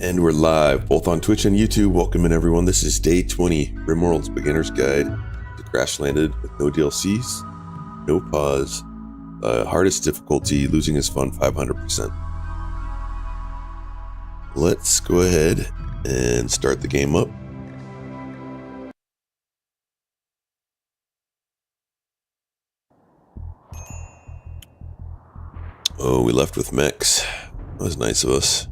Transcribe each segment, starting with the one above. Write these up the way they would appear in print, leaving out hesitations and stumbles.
And we're live, both on Twitch and YouTube. Welcome in, everyone. This is day 20, Rimworld's Beginner's Guide to Crash Landed with no DLCs, no pause, hardest difficulty, losing is fun, 500%. Let's go ahead and start the game up. Oh, we left with mechs. That was nice of us.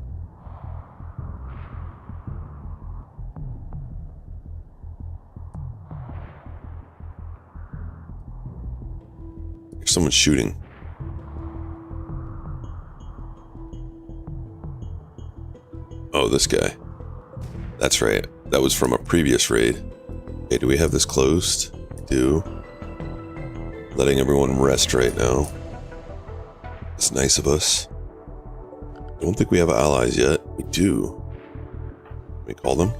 Someone's shooting. Oh, this guy. That's right. That was from a previous raid. Okay, do we have this closed? We do. Letting everyone rest right now. That's nice of us. I don't think we have allies yet. We do. Let me call them.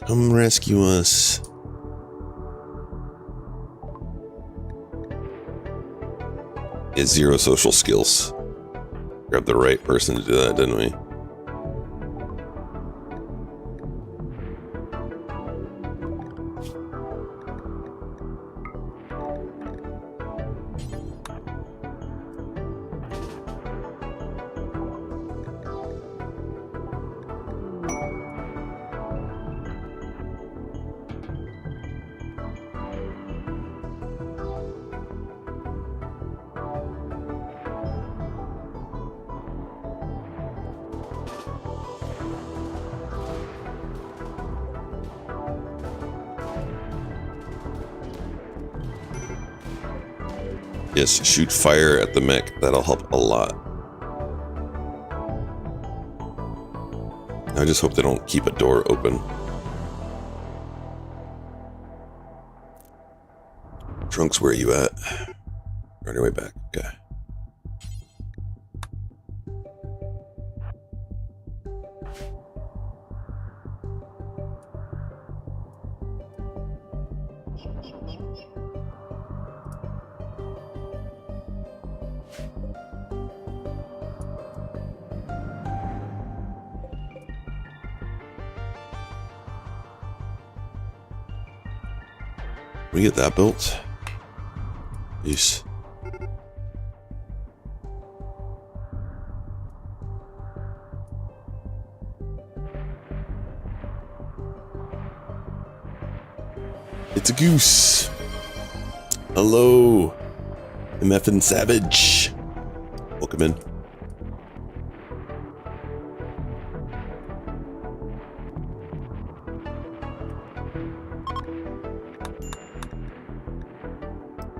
Come rescue us. It's zero social skills. Grabbed the right person to do that, didn't we? Yes, shoot fire at the mech. That'll help a lot. I just hope they don't keep a door open. Trunks, where are you at? On your way back. Okay. We get that built. Peace. It's a goose. Hello, MF and Savage. Welcome in.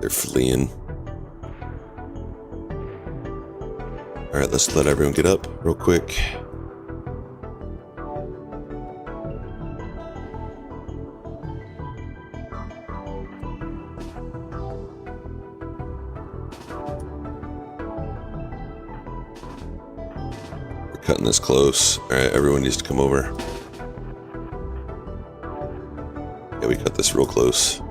They're fleeing. Alright, let's let everyone get up real quick. We're cutting this close. Alright, everyone needs to come over. Yeah, we cut this real close.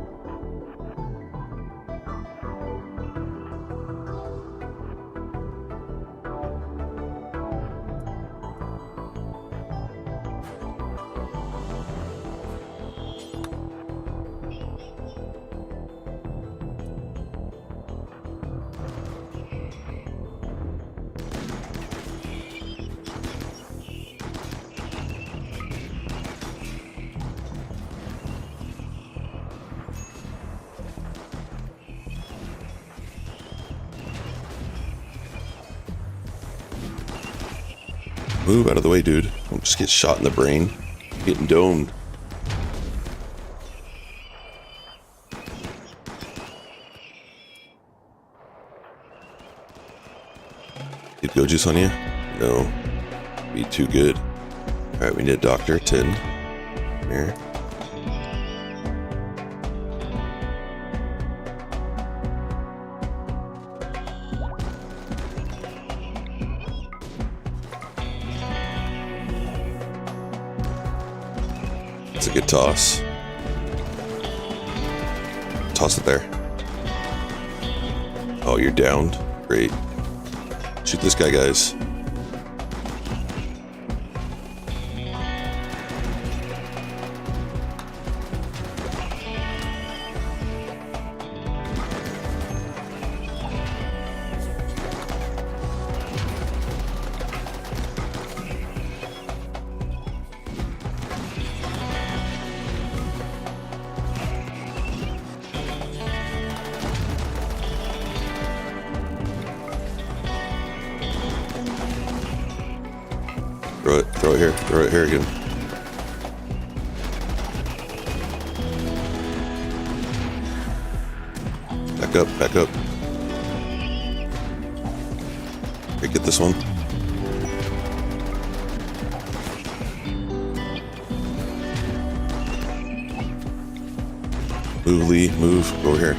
Move out of the way, dude. Don't just get shot in the brain. You're getting domed. Did go juice on you? No. Be too good. Alright, we need a doctor. 10. Here. It's a good toss. Toss it there. Oh, you're downed. Great. Shoot this guy, guys. Throw it here again. Back up. Okay, get this one. Move, Lee, move. Go over here.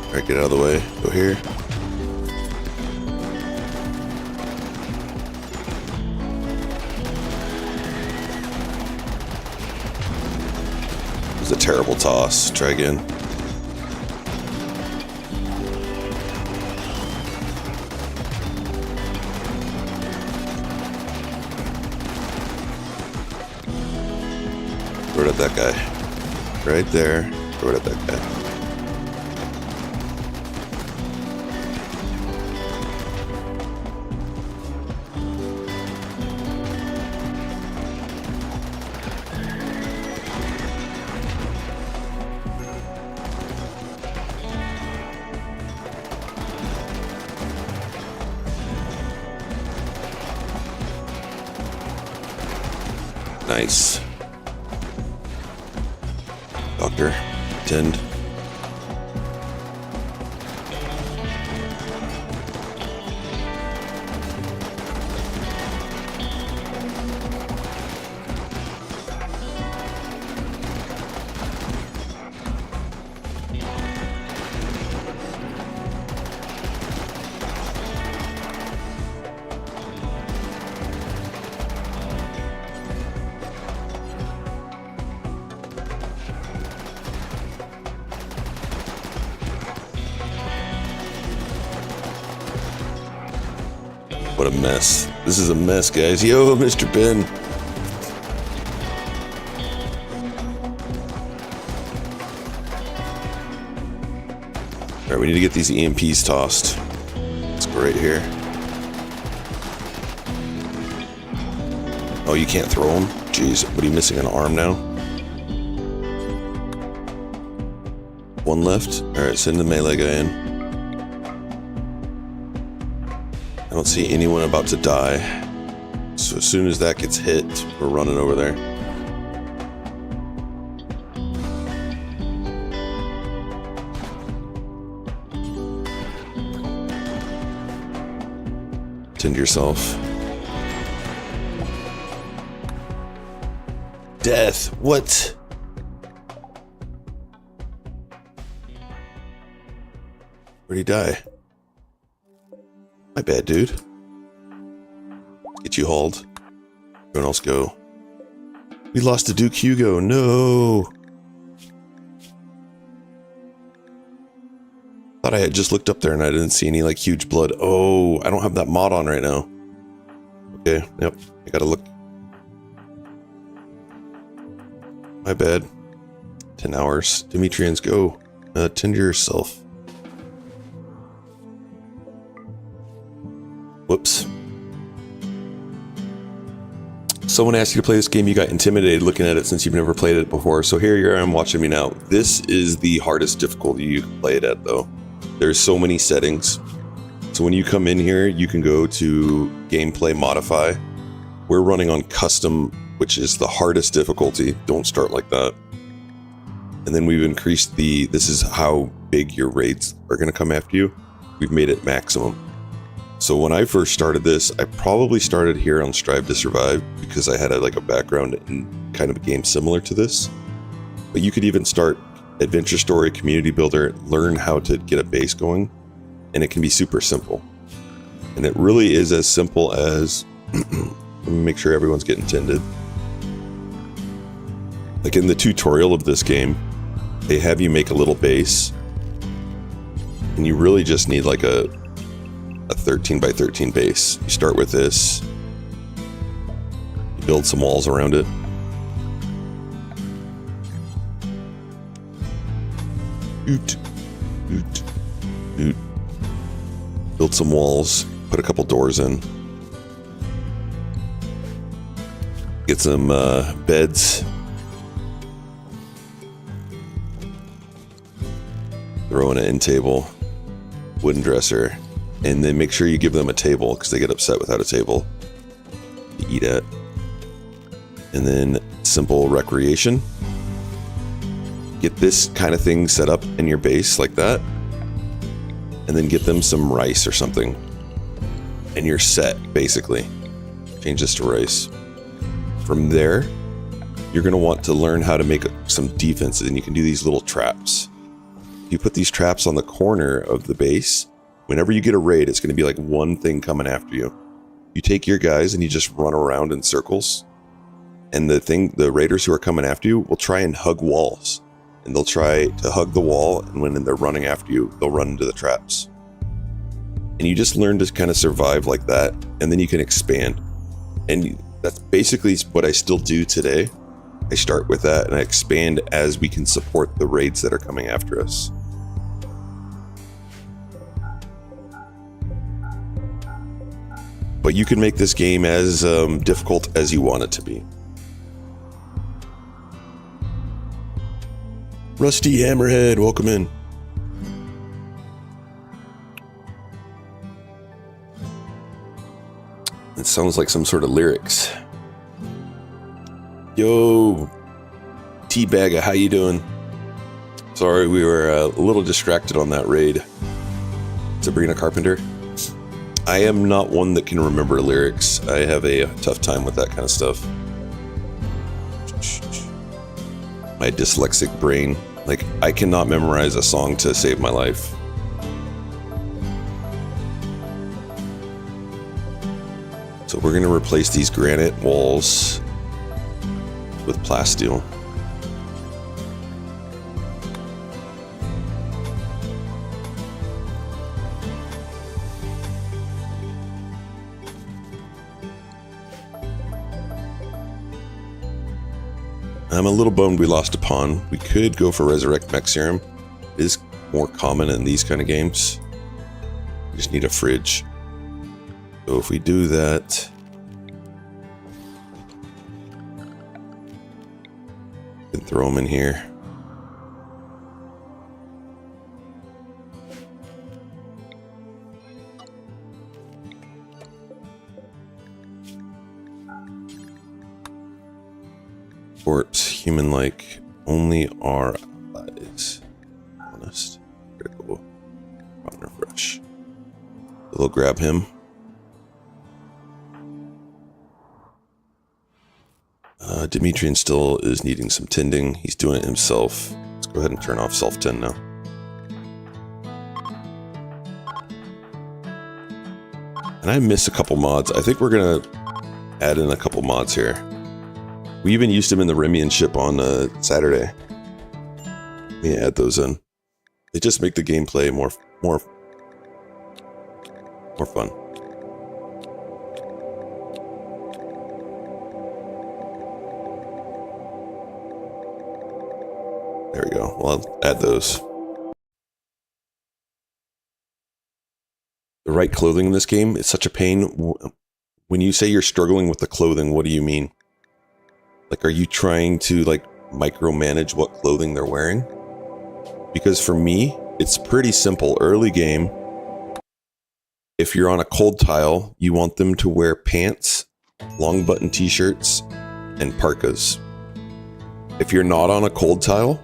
Alright, get out of the way. Go here. It was a terrible toss. Try again. Throw it at that guy. Right there. Throw it at that guy. Nice. Doctor, tend. What a mess. This is a mess, guys. Yo, Mr. Ben. Alright, we need to get these EMPs tossed. Let's go right here. Oh, you can't throw them? Jeez, what are you missing, an arm now? One left? Alright, send the melee guy in. I don't see anyone about to die. So as soon as that gets hit, we're running over there. Tend to yourself. Death. What? Where'd he die? My bad, dude. Get you hauled. Everyone else go. We lost to Duke Hugo. No. Thought I had just looked up there and I didn't see any like huge blood. Oh, I don't have that mod on right now. Okay, yep. I gotta look. My bad. 10 hours. Demetrians, go. Tend to yourself. Whoops. Someone asked you to play this game, you got intimidated looking at it since you've never played it before. So here I am watching me now. This is the hardest difficulty you can play it at though. There's so many settings. So when you come in here, you can go to gameplay modify. We're running on custom, which is the hardest difficulty. Don't start like that. And then we've increased this is how big your raids are going to come after you. We've made it maximum. So when I first started this, I probably started here on Strive to Survive because I had a background in kind of a game similar to this. But you could even start Adventure Story, Community Builder, learn how to get a base going, and it can be super simple. And it really is as simple as, let me make sure everyone's getting tended. Like in the tutorial of this game, they have you make a little base, and you really just need like a 13 by 13 base. You start with this, you build some walls around it. Build some walls, put a couple doors in. Get some throw in an end table, wooden dresser, and then make sure you give them a table because they get upset without a table to eat at. And then simple recreation. Get this kind of thing set up in your base like that. And then get them some rice or something. And you're set, basically. Change this to rice. From there, you're going to want to learn how to make some defenses, and you can do these little traps. You put these traps on the corner of the base. Whenever you get a raid, it's going to be like one thing coming after you. You take your guys and you just run around in circles. And the raiders who are coming after you will try and hug walls. And they'll try to hug the wall, and when they're running after you, they'll run into the traps. And you just learn to kind of survive like that, and then you can expand. And that's basically what I still do today. I start with that, and I expand as we can support the raids that are coming after us. But you can make this game as difficult as you want it to be. Rusty Hammerhead, welcome in. It sounds like some sort of lyrics. Yo, Teabagger, how you doing? Sorry, we were a little distracted on that raid. Sabrina Carpenter. I am not one that can remember lyrics. I have a tough time with that kind of stuff. My dyslexic brain. Like, I cannot memorize a song to save my life. So we're going to replace these granite walls with plasteel. I'm a little bummed we lost a pawn. We could go for Resurrect Mech Serum. It is more common in these kind of games. We just need a fridge. So if we do that... we can throw them in here. Corpse, human-like, only our allies. Honest, critical, partner fresh. So they'll grab him. Dimitrian still is needing some tending. He's doing it himself. Let's go ahead and turn off self-tend now. And I missed a couple mods. I think we're gonna add in a couple mods here. We even used them in the Remian ship on Saturday. Let me add those in. They just make the gameplay more fun. There we go. Well, I'll add those. The right clothing in this game is such a pain. When you say you're struggling with the clothing, what do you mean? Like, are you trying to, like, micromanage what clothing they're wearing? Because for me, it's pretty simple. Early game, if you're on a cold tile, you want them to wear pants, long button t-shirts, and parkas. If you're not on a cold tile,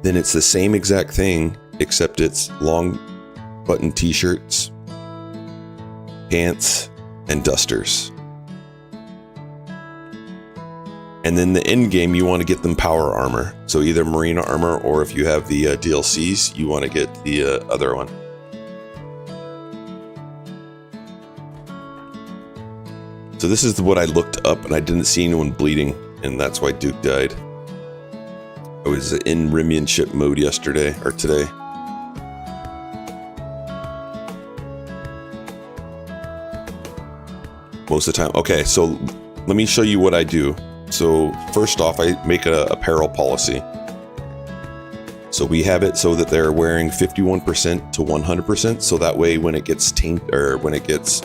then it's the same exact thing, except it's long button t-shirts, pants, and dusters. And then the end game, you want to get them power armor. So either marine armor, or if you have the DLCs, you want to get the other one. So this is what I looked up, and I didn't see anyone bleeding, and that's why Duke died. I was in Rimian ship mode yesterday, or today. Most of the time. Okay, so let me show you what I do. So first off, I make a apparel policy. So we have it so that they're wearing 51% to 100%. So that way, when it gets tainted, or when it gets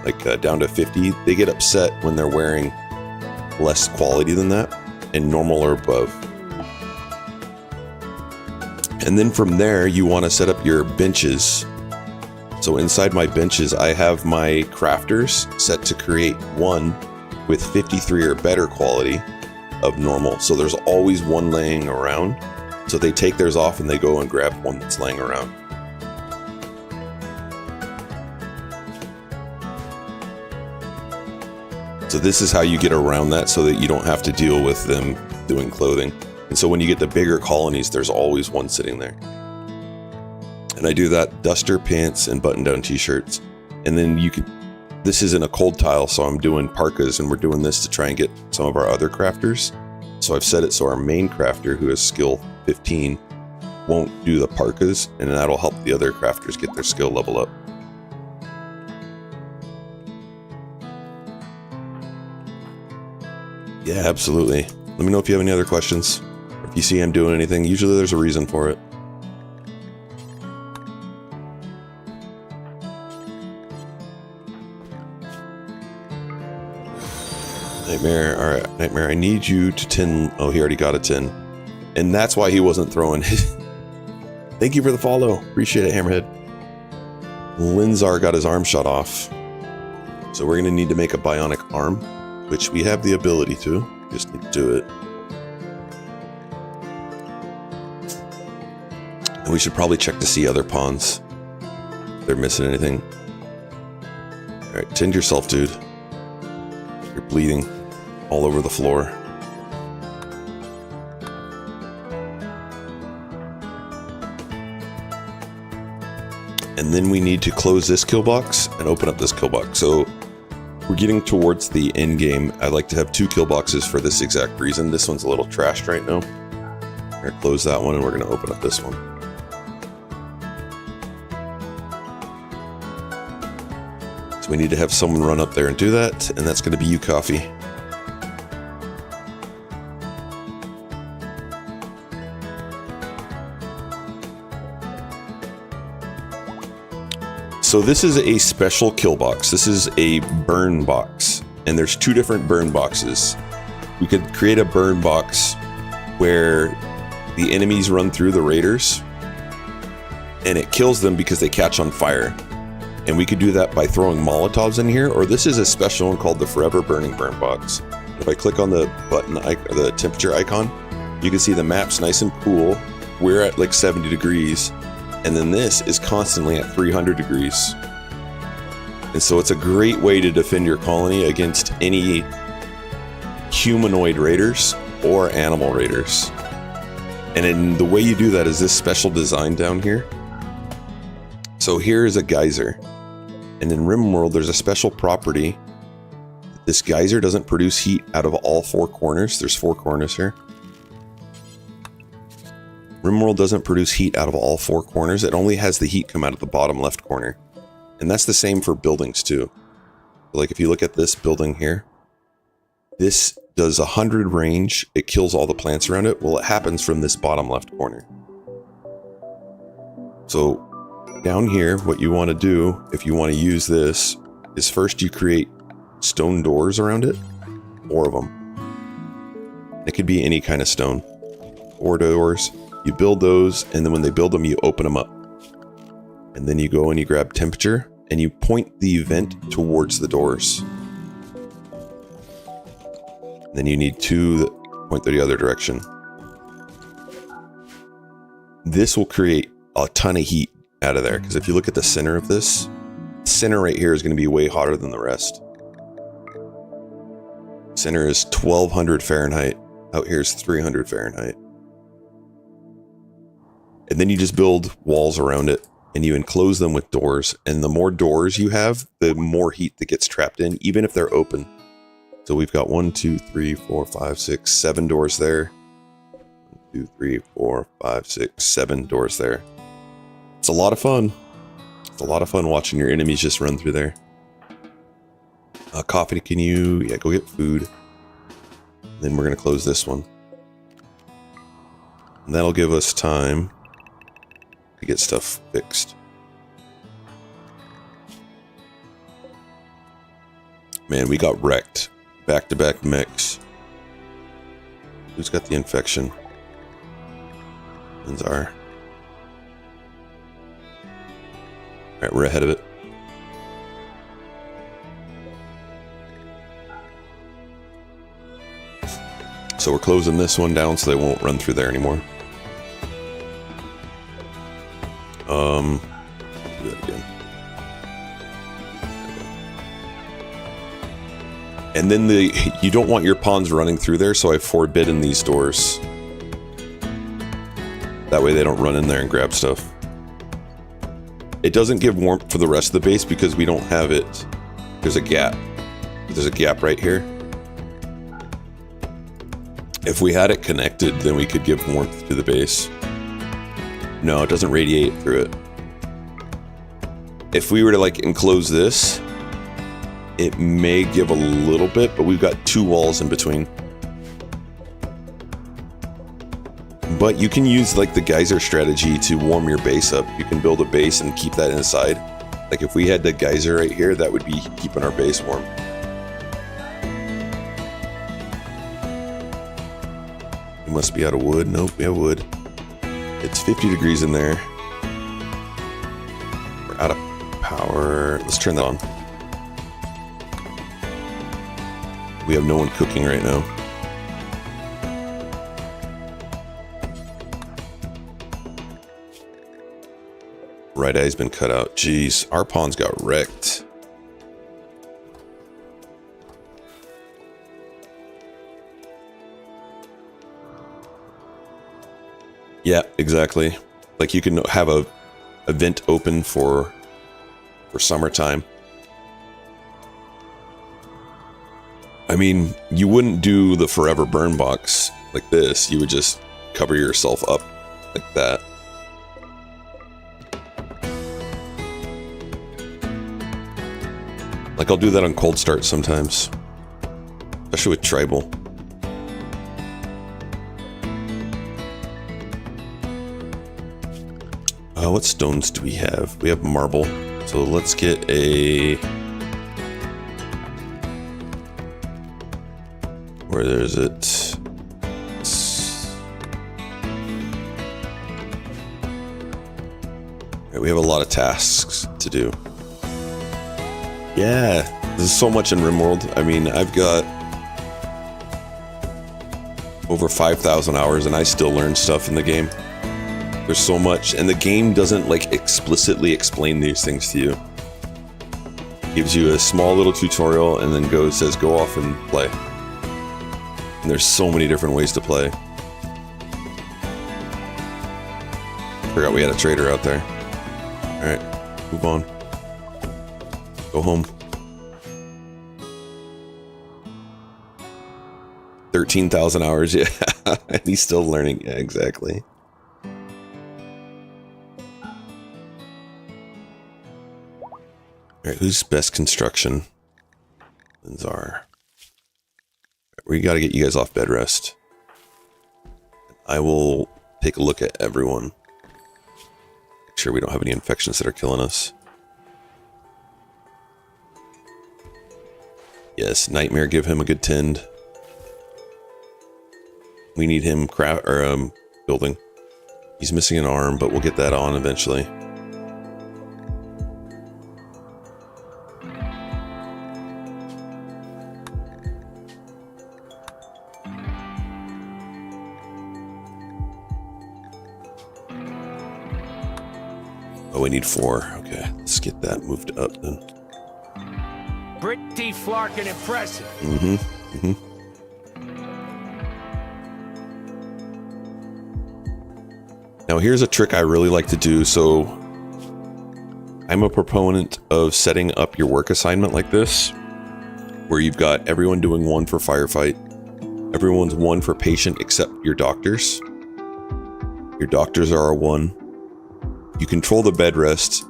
like down to 50, they get upset when they're wearing less quality than that, and normal or above. And then from there, you want to set up your benches. So inside my benches, I have my crafters set to create one with 53 or better quality of normal. So there's always one laying around. So they take theirs off and they go and grab one that's laying around. So this is how you get around that so that you don't have to deal with them doing clothing. And so when you get the bigger colonies, there's always one sitting there. And I do that duster, pants, and button-down t-shirts. And then you can, this isn't a cold tile, so I'm doing parkas, and we're doing this to try and get some of our other crafters. So I've set it so our main crafter, who has skill 15, won't do the parkas, and that'll help the other crafters get their skill level up. Yeah, absolutely. Let me know if you have any other questions. If you see I'm doing anything, usually there's a reason for it. Nightmare, alright, Nightmare, I need you to 10. Oh, he already got a 10. And that's why he wasn't throwing his. Thank you for the follow. Appreciate it, Hammerhead. Linzar got his arm shot off. So we're going to need to make a bionic arm, which we have the ability to. Just need to do it. And we should probably check to see other pawns. If they're missing anything. Alright, tend yourself, dude. You're bleeding all over the floor. And then we need to close this kill box and open up this kill box. So we're getting towards the end game. I like to have 2 kill boxes for this exact reason. This one's a little trashed right now. We're gonna close that one and we're gonna open up this one. So we need to have someone run up there and do that, and that's gonna be you, Coffee. So this is a special kill box. This is a burn box, and there's 2 different burn boxes. We could create a burn box where the enemies run through the raiders and it kills them because they catch on fire. And we could do that by throwing Molotovs in here, or this is a special one called the Forever Burning Burn Box. If I click on the button, the temperature icon, you can see the map's nice and cool. We're at like 70 degrees. And then this is constantly at 300 degrees. And so it's a great way to defend your colony against any humanoid raiders or animal raiders. And then the way you do that is this special design down here. So here is a geyser. And in Rimworld, there's a special property. This geyser doesn't produce heat out of all 4 corners. There's 4 corners here. Rimworld doesn't produce heat out of all 4 corners. It only has the heat come out of the bottom left corner. And that's the same for buildings too. Like if you look at this building here, this does 100 range. It kills all the plants around it. Well, it happens from this bottom left corner. So down here, what you want to do, if you want to use this, is first you create stone doors around it. 4 of them. It could be any kind of stone. 4 doors. You build those, and then when they build them, you open them up. And then you go and you grab temperature, and you point the vent towards the doors. And then you need 2 that point the other direction. This will create a ton of heat out of there, because if you look at the center of this, the center right here is going to be way hotter than the rest. Center is 1200 Fahrenheit. Out here is 300 Fahrenheit. And then you just build walls around it, and you enclose them with doors. And the more doors you have, the more heat that gets trapped in, even if they're open. So we've got 1, 2, 3, 4, 5, 6, 7 doors there. 1, 2, 3, 4, 5, 6, 7 doors there. It's a lot of fun. It's a lot of fun watching your enemies just run through there. Coffee, can you... Yeah, go get food. And then we're going to close this one. And that'll give us time to get stuff fixed. Man, we got wrecked. Back-to-back mechs. Who's got the infection? Linzar. Alright, we're ahead of it. So we're closing this one down so they won't run through there anymore. Do that again. And then you don't want your pawns running through there, so I forbidden these doors. That way they don't run in there and grab stuff. It doesn't give warmth for the rest of the base because we don't have it. There's a gap. There's a gap right here. If we had it connected, then we could give warmth to the base. No, it doesn't radiate through it. If we were to like enclose this, it may give a little bit, but we've got two walls in between. But you can use like the geyser strategy to warm your base up. You can build a base and keep that inside. Like if we had the geyser right here, that would be keeping our base warm. We must be out of wood. Nope, we have wood. It's 50 degrees in there. We're out of power. Let's turn that on. We have no one cooking right now. Right eye's been cut out. Jeez, our pawns got wrecked. Yeah, exactly. Like you can have a vent open for summertime. I mean, you wouldn't do the forever burn box like this. You would just cover yourself up like that. Like I'll do that on cold start sometimes, especially with tribal. What stones do we have? We have marble, so let's get a... Where is it? Right, we have a lot of tasks to do. Yeah, there's so much in Rimworld. I mean, I've got over 5,000 hours and I still learn stuff in the game. There's so much, and the game doesn't like explicitly explain these things to you. It gives you a small little tutorial and then says go off and play. And there's so many different ways to play. Forgot we had a trader out there. Alright, move on. Go home. 13,000 hours, yeah. And he's still learning, yeah, exactly. Alright, who's best construction? Linzar. We gotta get you guys off bed rest. I will take a look at everyone. Make sure we don't have any infections that are killing us. Yes, Nightmare, give him a good tend. We need him building. He's missing an arm, but we'll get that on eventually. Oh, we need 4. Okay, let's get that moved up then. Pretty flarkin' impressive. Now here's a trick I really like to do. So I'm a proponent of setting up your work assignment like this, where you've got everyone doing 1 for firefight, everyone's 1 for patient except your doctors. Your doctors are a 1. You control the bed rest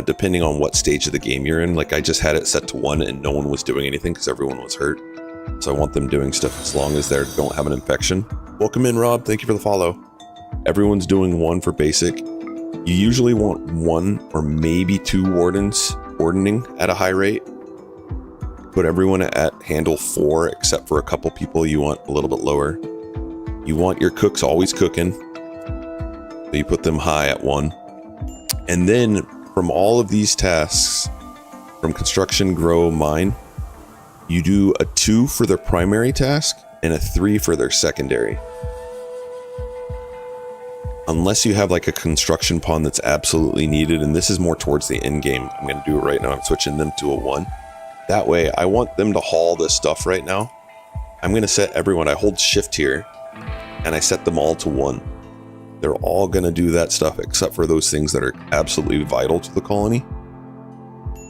depending on what stage of the game you're in. Like I just had it set to 1 and no one was doing anything because everyone was hurt. So I want them doing stuff as long as they don't have an infection. Welcome in, Rob. Thank you for the follow. Everyone's doing 1 for basic. You usually want 1 or maybe 2 wardening at a high rate. Put everyone at handle 4 except for a couple people you want a little bit lower. You want your cooks always cooking. So you put them high at 1. And then from all of these tasks, from construction, grow, mine, you do a 2 for their primary task and a 3 for their secondary. Unless you have like a construction pawn that's absolutely needed, and this is more towards the end game. I'm going to do it right now. I'm switching them to a 1. That way, I want them to haul this stuff right now. I'm going to set everyone, I hold shift here, and I set them all to 1. They're all going to do that stuff except for those things that are absolutely vital to the colony.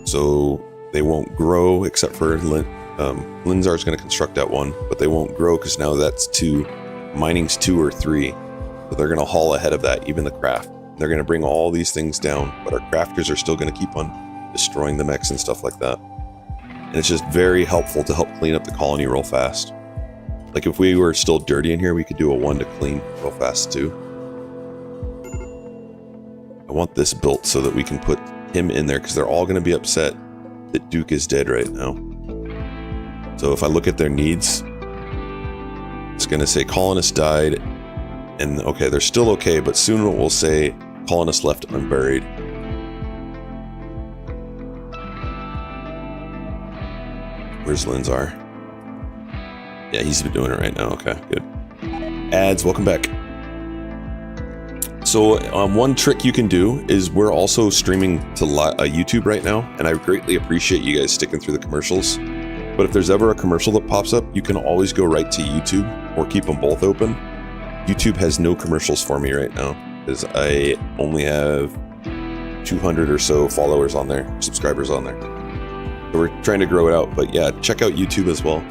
So they won't grow except for Linzar's going to construct at 1, but they won't grow because now that's 2. Mining's 2 or 3. So they're going to haul ahead of that, even the craft. They're going to bring all these things down, but our crafters are still going to keep on destroying the mechs and stuff like that. And it's just very helpful to help clean up the colony real fast. Like if we were still dirty in here, we could do a 1 to clean real fast too. I want this built so that we can put him in there because they're all going to be upset that Duke is dead right now. So if I look at their needs, it's going to say colonist died. And okay, they're still okay, but soon it will say colonist left unburied. Where's Linzar? Yeah, he's been doing it right now. Okay, good. Ads, welcome back. So one trick you can do is we're also streaming to YouTube right now, and I greatly appreciate you guys sticking through the commercials. But if there's ever a commercial that pops up, you can always go right to YouTube or keep them both open. YouTube has no commercials for me right now because I only have 200 or so followers on there, subscribers on there. So we're trying to grow it out, but yeah, check out YouTube as well.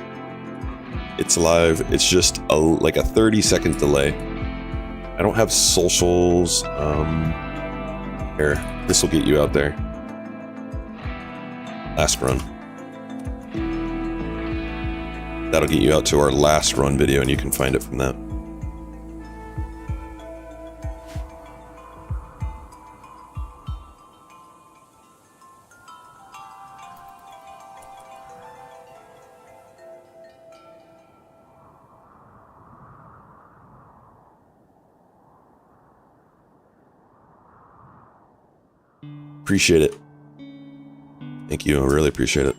It's live. It's just like a 30-second delay. I don't have socials. Here, this will get you out there. Last run. That'll get you out to our last run video, and you can find it from that. Appreciate it. Thank you. I really appreciate it.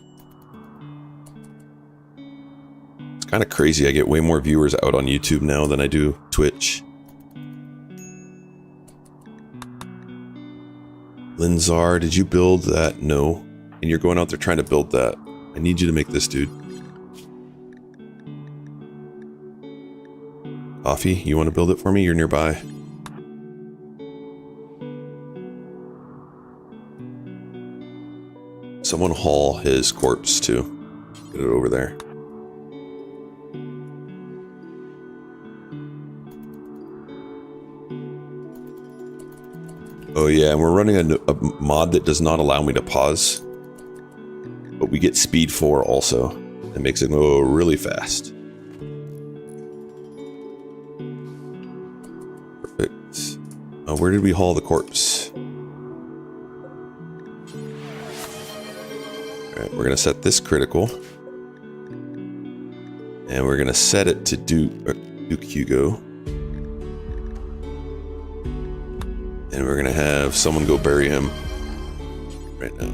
It's kind of crazy. I get way more viewers out on YouTube now than I do Twitch. Linzar, did you build that? No. And you're going out there trying to build that. I need you to make this, dude. Coffee, you want to build it for me? You're nearby. Someone haul his corpse too. Get it over there. Oh yeah, and we're running a mod that does not allow me to pause. But we get speed 4 also. It makes it go really fast. Perfect. Where did we haul the corpse? Alright, we're going to set this critical. And we're going to set it to Duke Hugo. And we're going to have someone go bury him right now.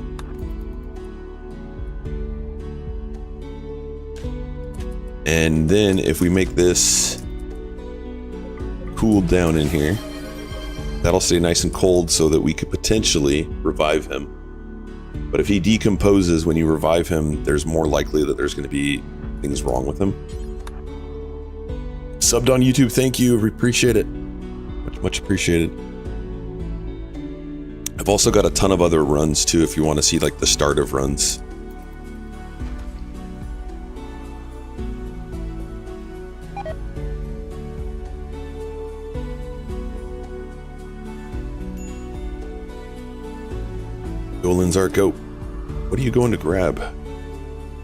And then if we make this cooled down in here, that'll stay nice and cold so that we could potentially revive him. But if he decomposes when you revive him, there's more likely that there's going to be things wrong with him. Subbed on YouTube, thank you. We appreciate it. Much appreciated. I've also got a ton of other runs too if you want to see like the start of runs. Go Linzar, go. What are you going to grab?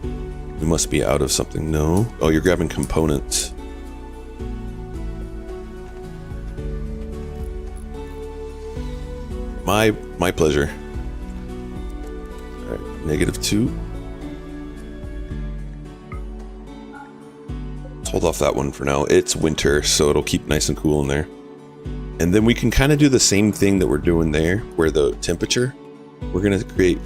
You must be out of something. No. Oh, you're grabbing components. My pleasure. All right, -2. Let's hold off that one for now. It's winter, so it'll keep nice and cool in there. And then we can kind of do the same thing that we're doing there, where the temperature, We're going to create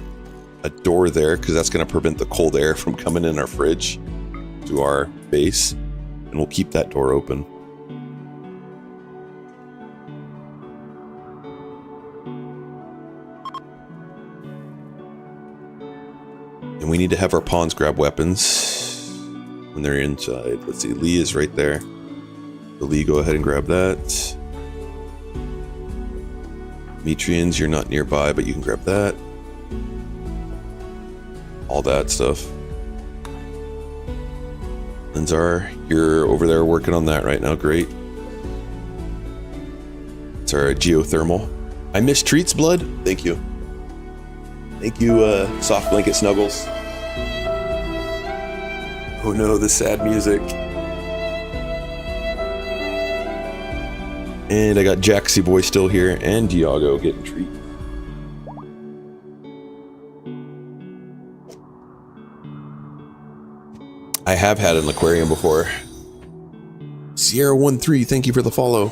a door there because that's going to prevent the cold air from coming in our fridge to our base. And we'll keep that door open. And we need to have our pawns grab weapons when they're inside. Let's see, Lee is right there. So Lee, go ahead and grab that. Metrians, you're not nearby, but you can grab that. All that stuff. Linzar, you're over there working on that right now. Great. It's our geothermal. I miss treats, blood. Thank you. Thank you, soft blanket snuggles. Oh no, the sad music. And I got Jaxie Boy still here and Diago getting treats. I have had an aquarium before. Sierra13, thank you for the follow.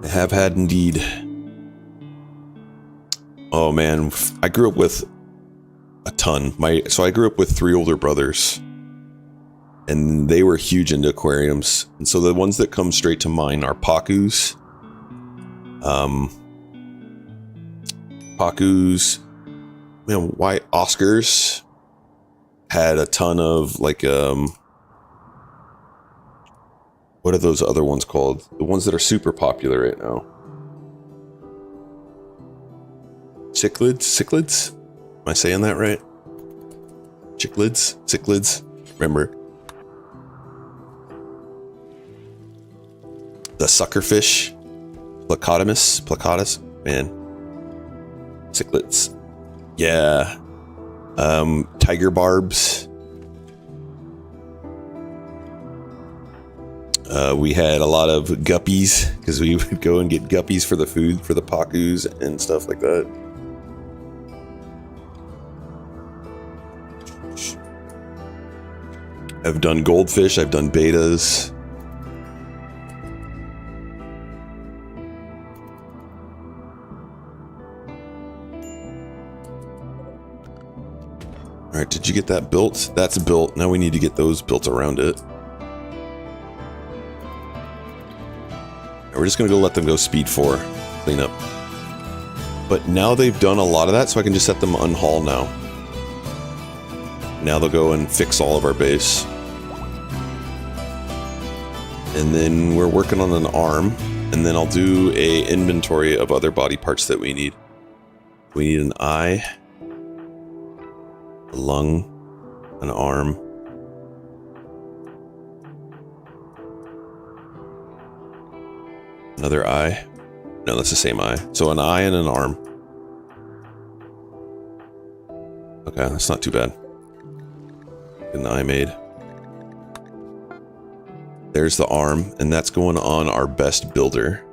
I have had indeed. Oh man, I grew up with a ton. So I grew up with 3 older brothers. And they were huge into aquariums. And so the ones that come straight to mind are Pacu's. Pacu's. You know, why Oscars had a ton of like what are those other ones called? The ones that are super popular right now. Cichlids? Am I saying that right? Cichlids. Remember. The suckerfish. Placodamus, man. Cichlids. Yeah. Tiger barbs. We had a lot of guppies because we would go and get guppies for the food for the Pacu's and stuff like that. I've done goldfish, I've done betas. Alright, did you get that built? That's built. Now we need to get those built around it. And we're just going to go let them go speed 4. Clean up. But now they've done a lot of that, so I can just set them on haul now. Now they'll go and fix all of our base. And then we're working on an arm. And then I'll do a inventory of other body parts that we need. We need an eye. A lung, an arm, another eye. No, that's the same eye. So an eye and an arm. Okay, that's not too bad. Get an eye made. There's the arm, and that's going on our best builder.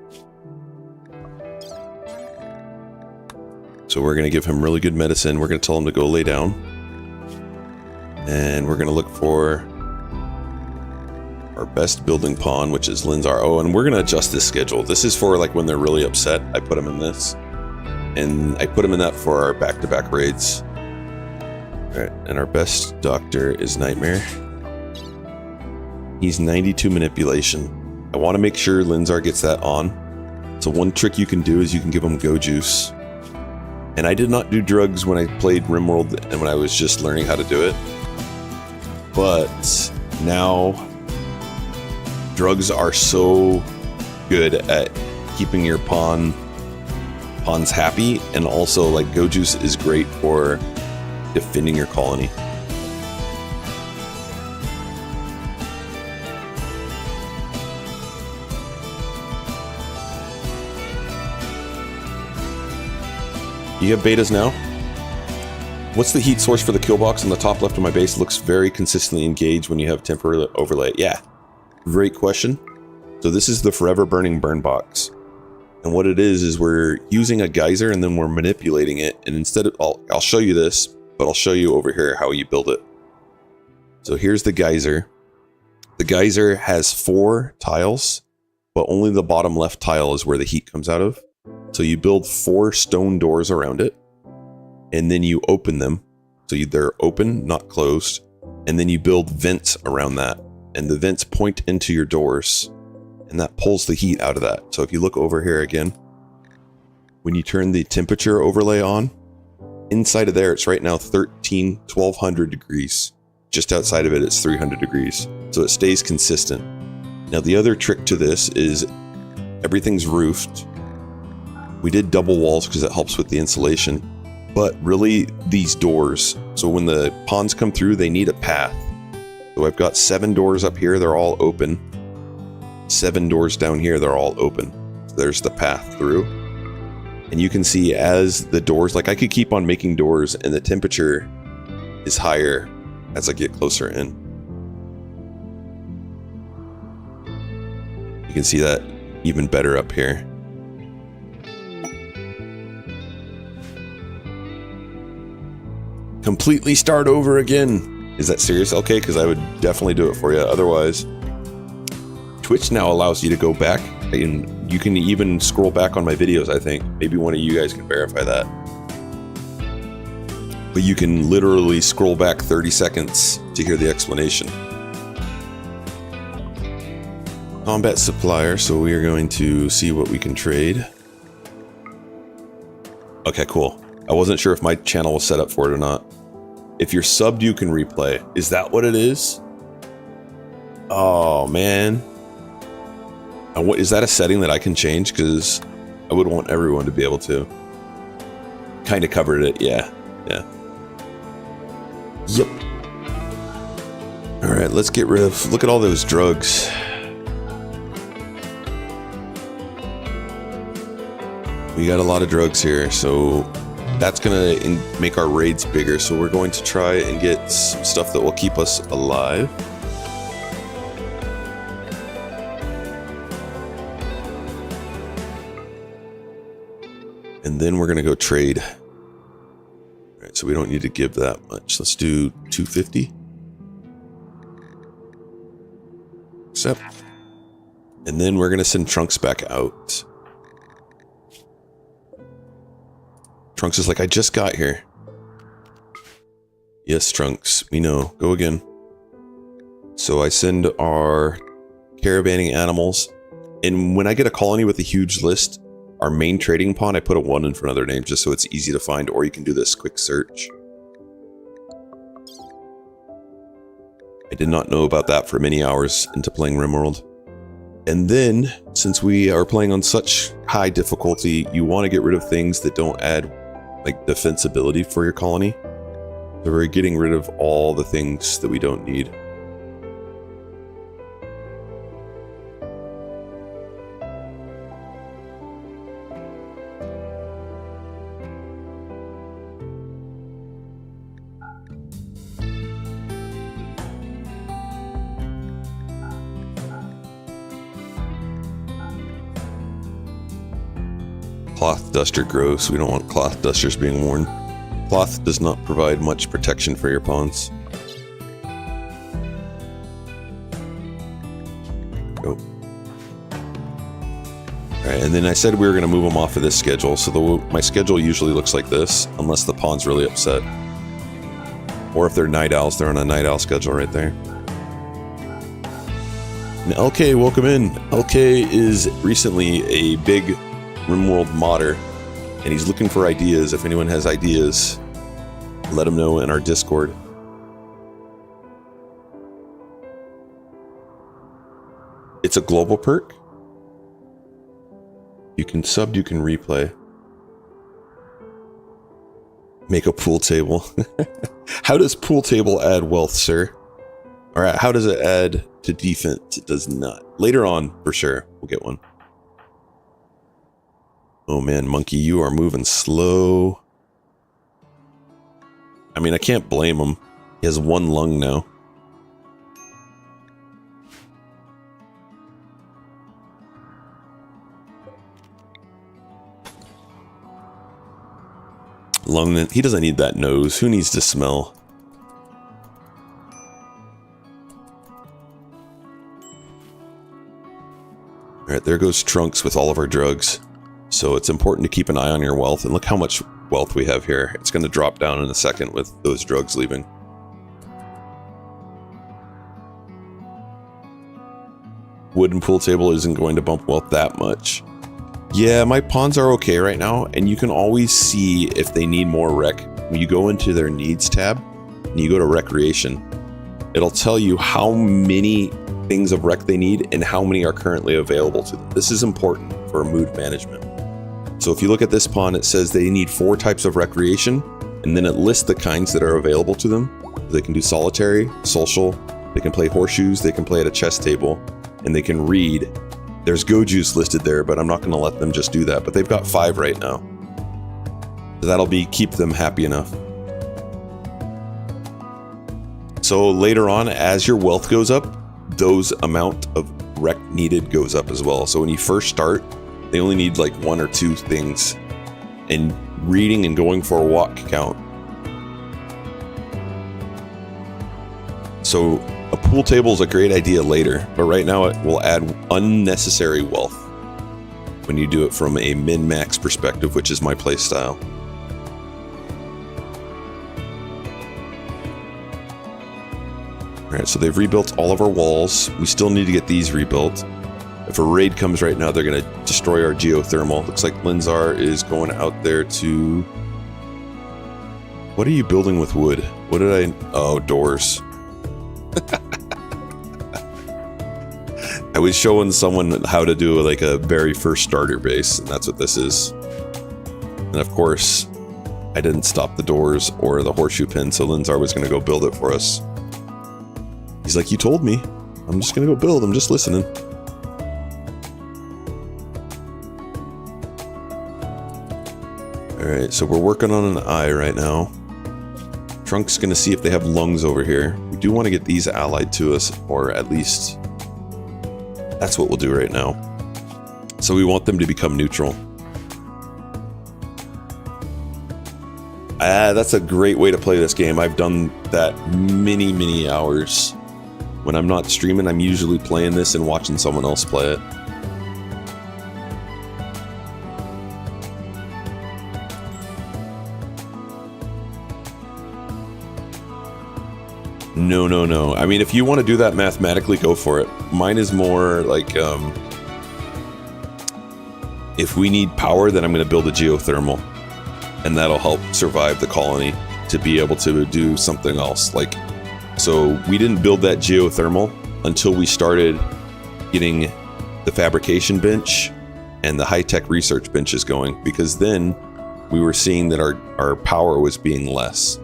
So we're going to give him really good medicine. We're going to tell him to go lay down. And we're going to look for our best building pawn, which is Linzar. Oh, and we're going to adjust this schedule. This is for like when they're really upset. I put them in this. And I put them in that for our back-to-back raids. Alright, and our best doctor is Nightmare. He's 92 manipulation. I want to make sure Linzar gets that on. So one trick you can do is you can give him Go Juice. And I did not do drugs when I played Rimworld and when I was just learning how to do it. But now drugs are so good at keeping your pawns happy, and also like Go Juice is great for defending your colony. You have betas now? What's the heat source for the kill box on the top left of my base? Looks very consistently engaged when you have temporary overlay. Yeah, great question. So this is the forever burning burn box. And what it is we're using a geyser and then we're manipulating it. And instead of, I'll show you this, but I'll show you over here how you build it. So here's the geyser. The geyser has 4 tiles but only the bottom left tile is where the heat comes out of. So you build 4 stone doors around it, and then you open them. So they're open, not closed. And then you build vents around that, and the vents point into your doors, and that pulls the heat out of that. So if you look over here again, when you turn the temperature overlay on, inside of there, it's right now 1200 degrees. Just outside of it, it's 300 degrees. So it stays consistent. Now the other trick to this is everything's roofed. We did double walls because it helps with the insulation, but really these doors, so when the pawns come through, they need a path. So I've got 7 doors up here, they're all open. 7 doors down here, they're all open. So there's the path through. And you can see as the doors, like I could keep on making doors and the temperature is higher as I get closer in. You can see that even better up here. Completely start over again. Is that serious? Okay, because I would definitely do it for you. Otherwise, Twitch now allows you to go back, and you can even scroll back on my videos, I think. Maybe one of you guys can verify that. But you can literally scroll back 30 seconds to hear the explanation. Combat supplier, so we are going to see what we can trade. Okay, cool. I wasn't sure if my channel was set up for it or not. If you're subbed, you can replay. Is that what it is? Oh, man. Is that a setting that I can change? Because I would want everyone to be able to. Kind of covered it, yeah. Yeah. Yep. Alright, let's get rid of... Look at all those drugs. We got a lot of drugs here, so that's going to make our raids bigger. So we're going to try and get some stuff that will keep us alive. And then we're going to go trade. All right, so we don't need to give that much. Let's do 250. Accept. And then we're going to send Trunks back out. Trunks is like, I just got here. Yes, Trunks, we know. Go again. So I send our caravanning animals. And when I get a colony with a huge list, our main trading pawn, I put a 1 in front of their name just so it's easy to find, or you can do this quick search. I did not know about that for many hours into playing Rimworld. And then, since we are playing on such high difficulty, you want to get rid of things that don't add like defensibility for your colony. So we're getting rid of all the things that we don't need. Cloth duster, gross. We don't want cloth dusters being worn. Cloth does not provide much protection for your pawns. Go. Alright, and then I said we were going to move them off of this schedule. So my schedule usually looks like this, unless the pawn's really upset. Or if they're night owls, they're on a night owl schedule right there. And LK, welcome in. LK is recently a big Rimworld modder, and he's looking for ideas. If anyone has ideas, let him know in our Discord. It's a global perk. You can sub, you can replay. Make a pool table. How does pool table add wealth, sir? Alright, how does it add to defense? It does not. Later on, for sure, we'll get one. Oh man, Monkey, you are moving slow. I mean, I can't blame him. He has 1 lung now. Lung, he doesn't need that nose. Who needs to smell? All right, there goes Trunks with all of our drugs. So it's important to keep an eye on your wealth. And look how much wealth we have here. It's going to drop down in a second with those drugs leaving. Wooden pool table isn't going to bump wealth that much. Yeah, my pawns are okay right now, and you can always see if they need more rec. When you go into their needs tab, and you go to recreation, it'll tell you how many things of rec they need and how many are currently available to them. This is important for mood management. So if you look at this pawn, it says they need 4 types of recreation, and then it lists the kinds that are available to them. They can do solitary, social, they can play horseshoes, they can play at a chess table, and they can read. There's Go Juice listed there, but I'm not going to let them just do that. But they've got 5 right now. So that'll keep them happy enough. So later on, as your wealth goes up, those amount of rec needed goes up as well. So when you first start, they only need like 1 or 2 things. And reading and going for a walk count. So a pool table is a great idea later, but right now it will add unnecessary wealth when you do it from a min-max perspective, which is my play style. Alright, so they've rebuilt all of our walls. We still need to get these rebuilt. If a raid comes right now, they're going to destroy our geothermal. Looks like Linzar is going out there to... What are you building with wood? What did I... Oh, doors. I was showing someone how to do like a very first starter base, and that's what this is. And of course, I didn't stop the doors or the horseshoe pin, so Linzar was going to go build it for us. He's like, you told me. I'm just going to go build. I'm just listening. Alright, so we're working on an eye right now. Trunk's going to see if they have lungs over here. We do want to get these allied to us, or at least... That's what we'll do right now. So we want them to become neutral. That's a great way to play this game. I've done that many hours. When I'm not streaming, I'm usually playing this and watching someone else play it. No. I mean, if you want to do that mathematically, go for it. Mine is more like, if we need power, then I'm going to build a geothermal. And that'll help survive the colony to be able to do something else. Like, so we didn't build that geothermal until we started getting the fabrication bench and the high-tech research benches going, because then we were seeing that our power was being less.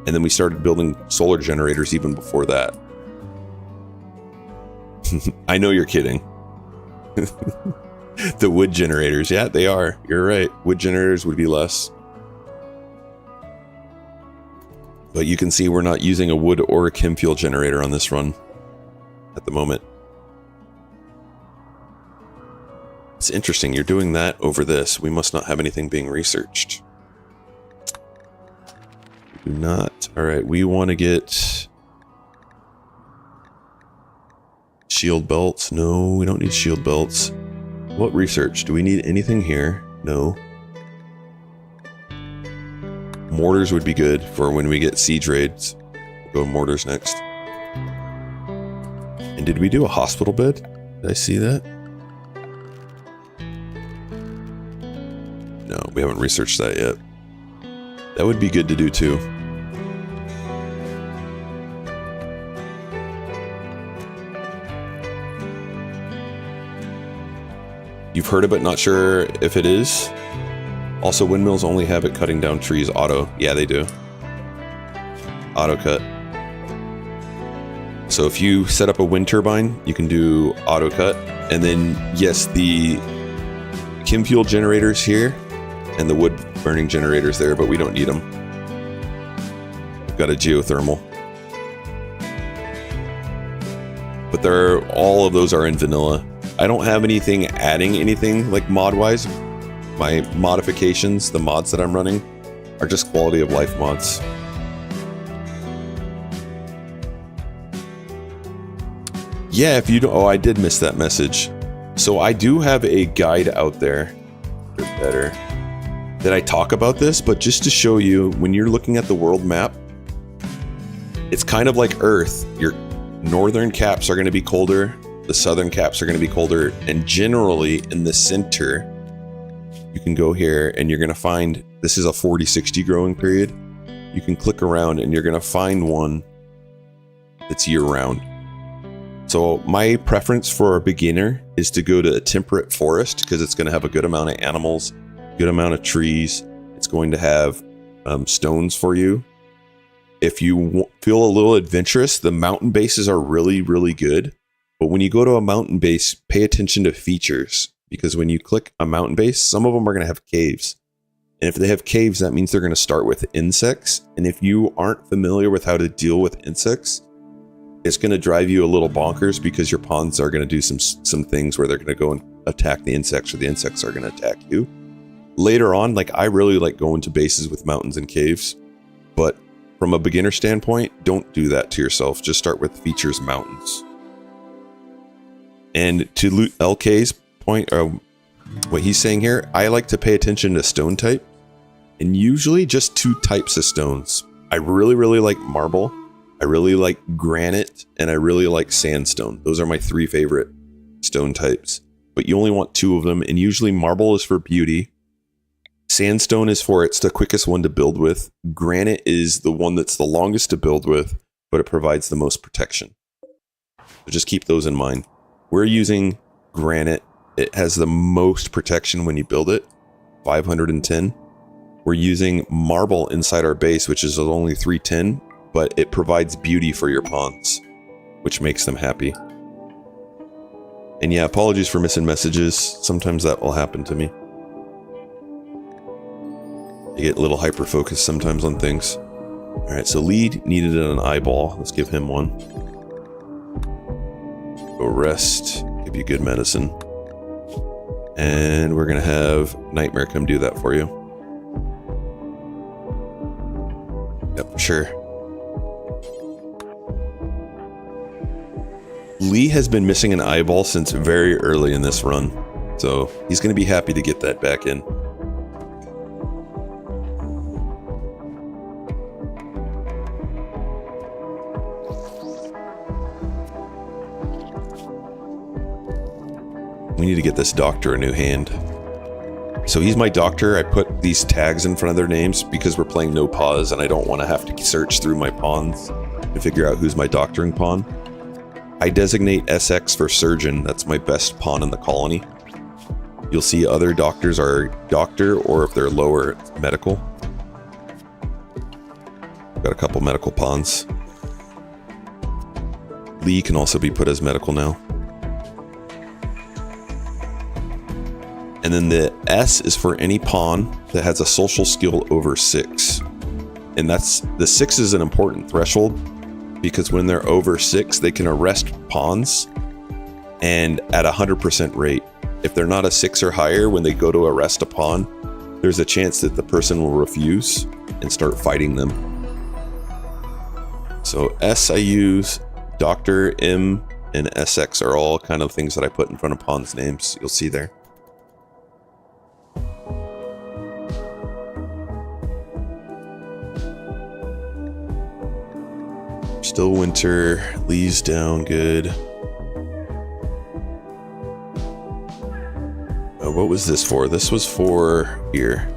And then we started building solar generators even before that. I know you're kidding. The wood generators. Yeah, they are. You're right. Wood generators would be less. But you can see we're not using a wood or a chem fuel generator on this run at the moment. It's interesting. You're doing that over this. We must not have anything being researched. Do not. Alright, we want to get shield belts. No, we don't need shield belts. What research? Do we need anything here? No. Mortars would be good for when we get siege raids. We'll go mortars next. And did we do a hospital bed? Did I see that? No, we haven't researched that yet. That would be good to do too. You've heard of it, not sure if it is. Also, windmills only have it cutting down trees auto. Yeah, they do. Auto cut. So if you set up a wind turbine, you can do auto cut. And then, yes, the chem fuel generators here and the wood burning generators there, but we don't need them. We've got a geothermal. But all of those are in vanilla. I don't have anything adding anything like mod-wise. My modifications, the mods that I'm running, are just quality of life mods. Yeah, if you don't... Oh, I did miss that message. So I do have a guide out there, or better, that I talk about this, but just to show you, when you're looking at the world map, it's kind of like Earth. Your northern caps are going to be colder, the southern caps are going to be colder, and generally in the center, you can go here and you're going to find, this is a 40-60 growing period. You can click around and you're going to find one that's year-round. So my preference for a beginner is to go to a temperate forest because it's going to have a good amount of animals, good amount of trees. It's going to have stones for you. If you feel a little adventurous, the mountain bases are really, really good. But when you go to a mountain base, pay attention to features, because when you click a mountain base, some of them are going to have caves. And if they have caves, that means they're going to start with insects. And if you aren't familiar with how to deal with insects, it's going to drive you a little bonkers because your pawns are going to do some things where they're going to go and attack the insects, or the insects are going to attack you. Later on, like, I really like going to bases with mountains and caves, but from a beginner standpoint, don't do that to yourself. Just start with features mountains. And to LK's point, what he's saying here, I like to pay attention to stone type, and usually just 2 types of stones. I really, really like marble. I really like granite, and I really like sandstone. Those are my 3 favorite stone types, but you only want 2 of them. And usually marble is for beauty. Sandstone is for, it's the quickest one to build with. Granite is the one that's the longest to build with, but it provides the most protection. So just keep those in mind. We're using granite. It has the most protection when you build it, 510. We're using marble inside our base, which is only 310. But it provides beauty for your pawns, which makes them happy. And yeah, apologies for missing messages. Sometimes that will happen to me. I get a little hyper-focused sometimes on things. Alright, so Lead needed an eyeball. Let's give him one. Go rest. Give you good medicine. And we're going to have Nightmare come do that for you. Yep, sure. Lee has been missing an eyeball since very early in this run, so he's going to be happy to get that back in. We need to get this doctor a new hand. So he's my doctor. I put these tags in front of their names because we're playing no pause, and I don't want to have to search through my pawns to figure out who's my doctoring pawn. I designate SX for surgeon. That's my best pawn in the colony. You'll see other doctors are doctor, or if they're lower, it's medical. Got a couple medical pawns. Lee can also be put as medical now. And then the S is for any pawn that has a social skill over 6. And that's, the 6 is an important threshold, because when they're over 6, they can arrest pawns, and at 100% rate. If they're not a 6 or higher, when they go to arrest a pawn, there's a chance that the person will refuse and start fighting them. So S I use, Dr. M, and SX are all kind of things that I put in front of pawns' names. You'll see there. Still winter, Lee's down, good. What was this for? This was for here.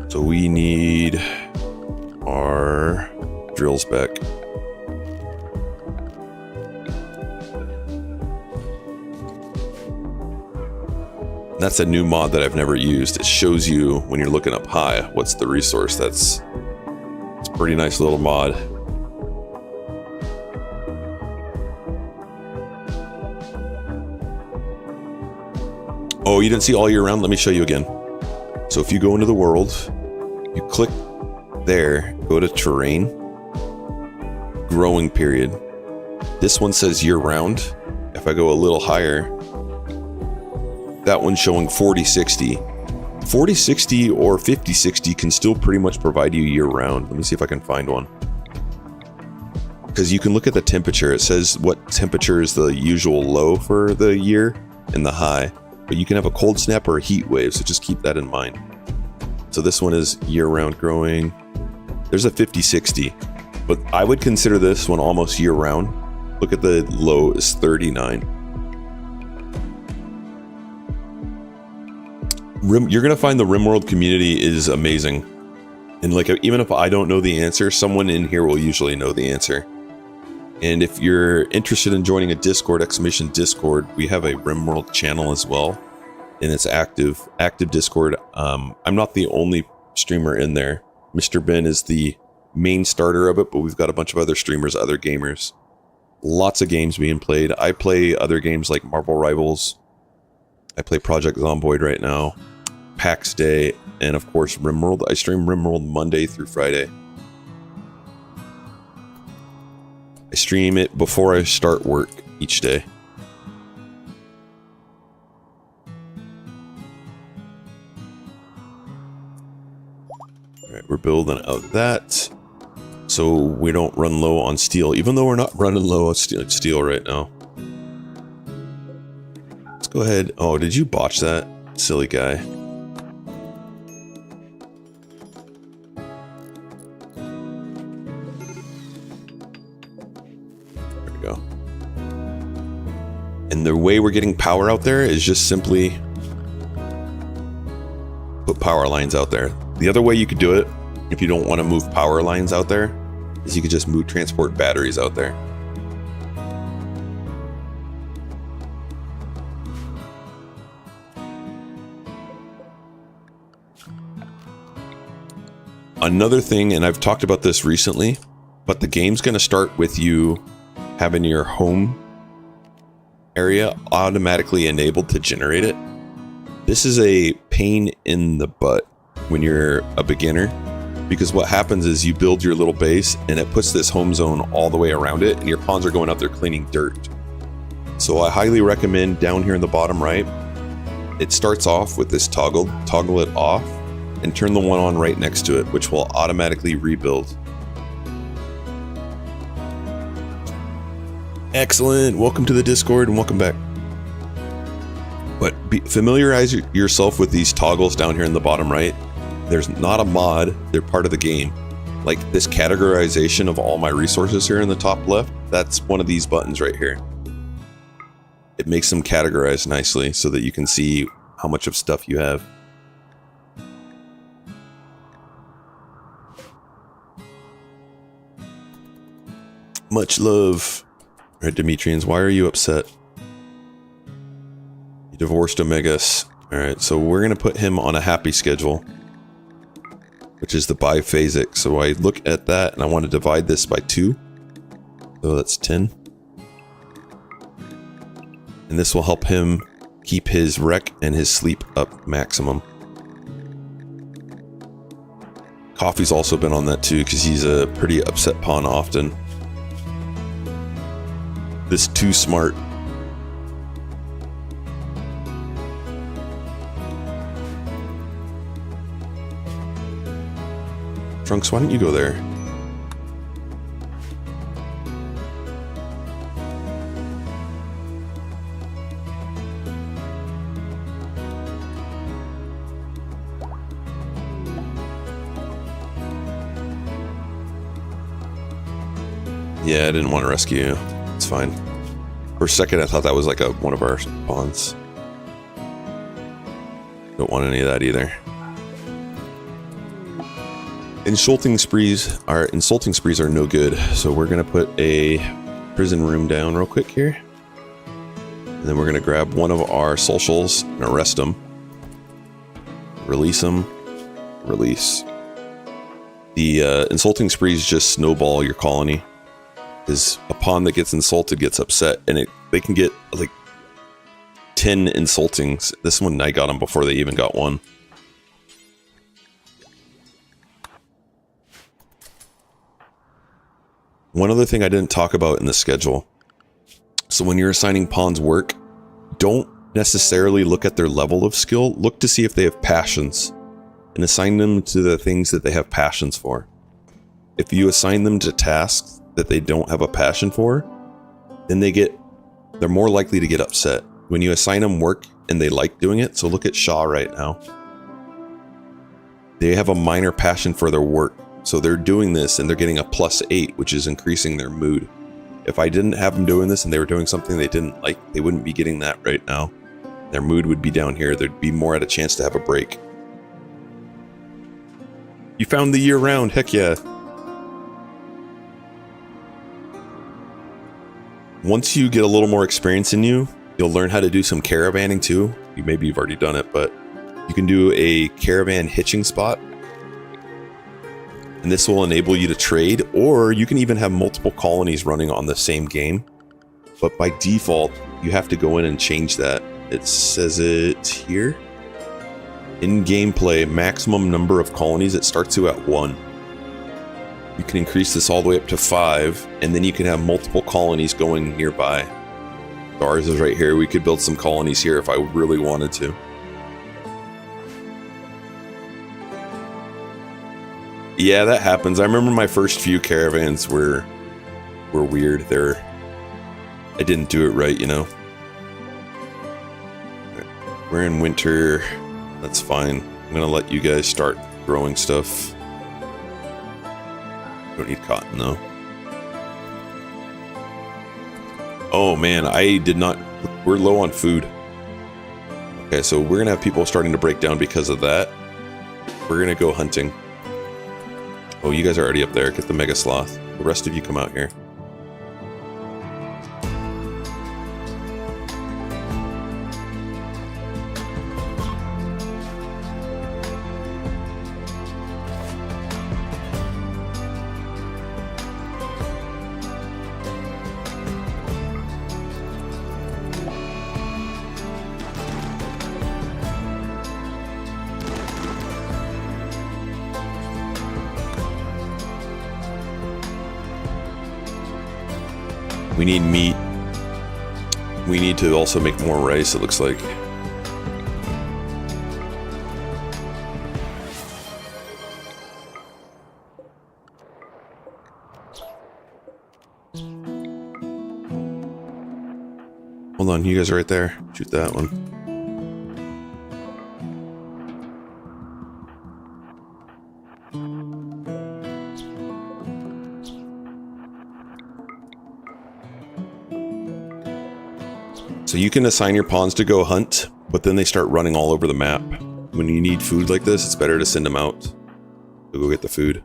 So we need our drills back. That's a new mod that I've never used. It shows you when you're looking up high, what's the resource. It's a pretty nice little mod. Oh, you didn't see all year round? Let me show you again. So if you go into the world, you click there, go to terrain, growing period. This one says year round. If I go a little higher, that one's showing 4060. 4060 or 5060 can still pretty much provide you year round. Let me see if I can find one. because you can look at the temperature. It says what temperature is the usual low for the year and the high. But you can have a cold snap or a heat wave, so just keep that in mind. So this one is year-round growing. There's a 50-60, but I would consider this one almost year-round. Look at the low is 39. You're going to find the Rimworld community is amazing. And like, even if I don't know the answer, someone in here will usually know the answer. And if you're interested in joining a Discord, !Discord, we have a Rimworld channel as well. And it's active Discord. I'm not the only streamer in there. Mr. Ben is the main starter of it, but we've got a bunch of other streamers, other gamers. Lots of games being played. I play other games like Marble Rivals. I play Project Zomboid right now. PAX Day, and of course Rimworld. I stream Rimworld Monday through Friday. I stream it before I start work each day. Alright, we're building out that so we don't run low on steel, even though we're not running low on steel right now. Let's go ahead. Oh, did you botch that? Silly guy. And the way we're getting power out there is just simply put power lines out there. The other way you could do it, if you don't want to move power lines out there, is you could just transport batteries out there. Another thing, and I've talked about this recently, but the game's going to start with you having your home area automatically enabled to generate it. This is a pain in the butt when you're a beginner, because what happens is you build your little base and it puts this home zone all the way around it, and your pawns are going out there cleaning dirt. So I highly recommend down here in the bottom right, it starts off with this toggle it off and turn the one on right next to it, which will automatically rebuild. Excellent. Welcome to the Discord and welcome back. But familiarize yourself with these toggles down here in the bottom right. There's not a mod. They're part of the game. Like this categorization of all my resources here in the top left, that's one of these buttons right here. It makes them categorized nicely so that you can see how much of stuff you have. Much love. Alright, Demetrians, why are you upset? You divorced Omegas. Alright, so we're going to put him on a happy schedule, which is the biphasic. So I look at that and I want to divide this by 2. So that's 10. And this will help him keep his rec and his sleep up maximum. Coffee's also been on that too, because he's a pretty upset pawn often. This too smart. Trunks, why don't you go there? Yeah, I didn't want to rescue you. It's fine. For a second, I thought that was like one of our pawns. Don't want any of that either. Insulting sprees are no good, so we're gonna put a prison room down real quick here, and then we're gonna grab one of our socials and arrest them. Release them. Release. The insulting sprees just snowball your colony. Is a pawn that gets insulted gets upset, and they can get like 10 insultings. This one I got them before they even got one. One other thing I didn't talk about in the schedule. So when you're assigning pawns work, don't necessarily look at their level of skill. Look to see if they have passions and assign them to the things that they have passions for. If you assign them to tasks that they don't have a passion for, then they're more likely to get upset. When you assign them work and they like doing it, so look at Shaw right now. They have a minor passion for their work. So they're doing this and they're getting a +8, which is increasing their mood. If I didn't have them doing this and they were doing something they didn't like, they wouldn't be getting that right now. Their mood would be down here. They'd be more at a chance to have a break. You found the year round, heck yeah. Once you get a little more experience in you, you'll learn how to do some caravanning too. Maybe you've already done it, but you can do a caravan hitching spot. And this will enable you to trade, or you can even have multiple colonies running on the same game. But by default, you have to go in and change that. It says it here. In gameplay, maximum number of colonies, it starts you at 1. You can increase this all the way up to 5, and then you can have multiple colonies going nearby. So ours is right here. We could build some colonies here if I really wanted to. Yeah, that happens. I remember my first few caravans were weird. I didn't do it right, you know. We're in winter. That's fine. I'm gonna let you guys start growing stuff. Don't need cotton though. Oh man, I did not. We're low on food. Okay, so we're gonna have people starting to break down because of that. We're gonna go hunting. Oh, you guys are already up there. Get the mega sloth. The rest of you come out here. We need meat. We need to also make more rice, it looks like. Hold on, you guys are right there. Shoot that one. So you can assign your pawns to go hunt, but then they start running all over the map. When you need food like this, it's better to send them out to go get the food.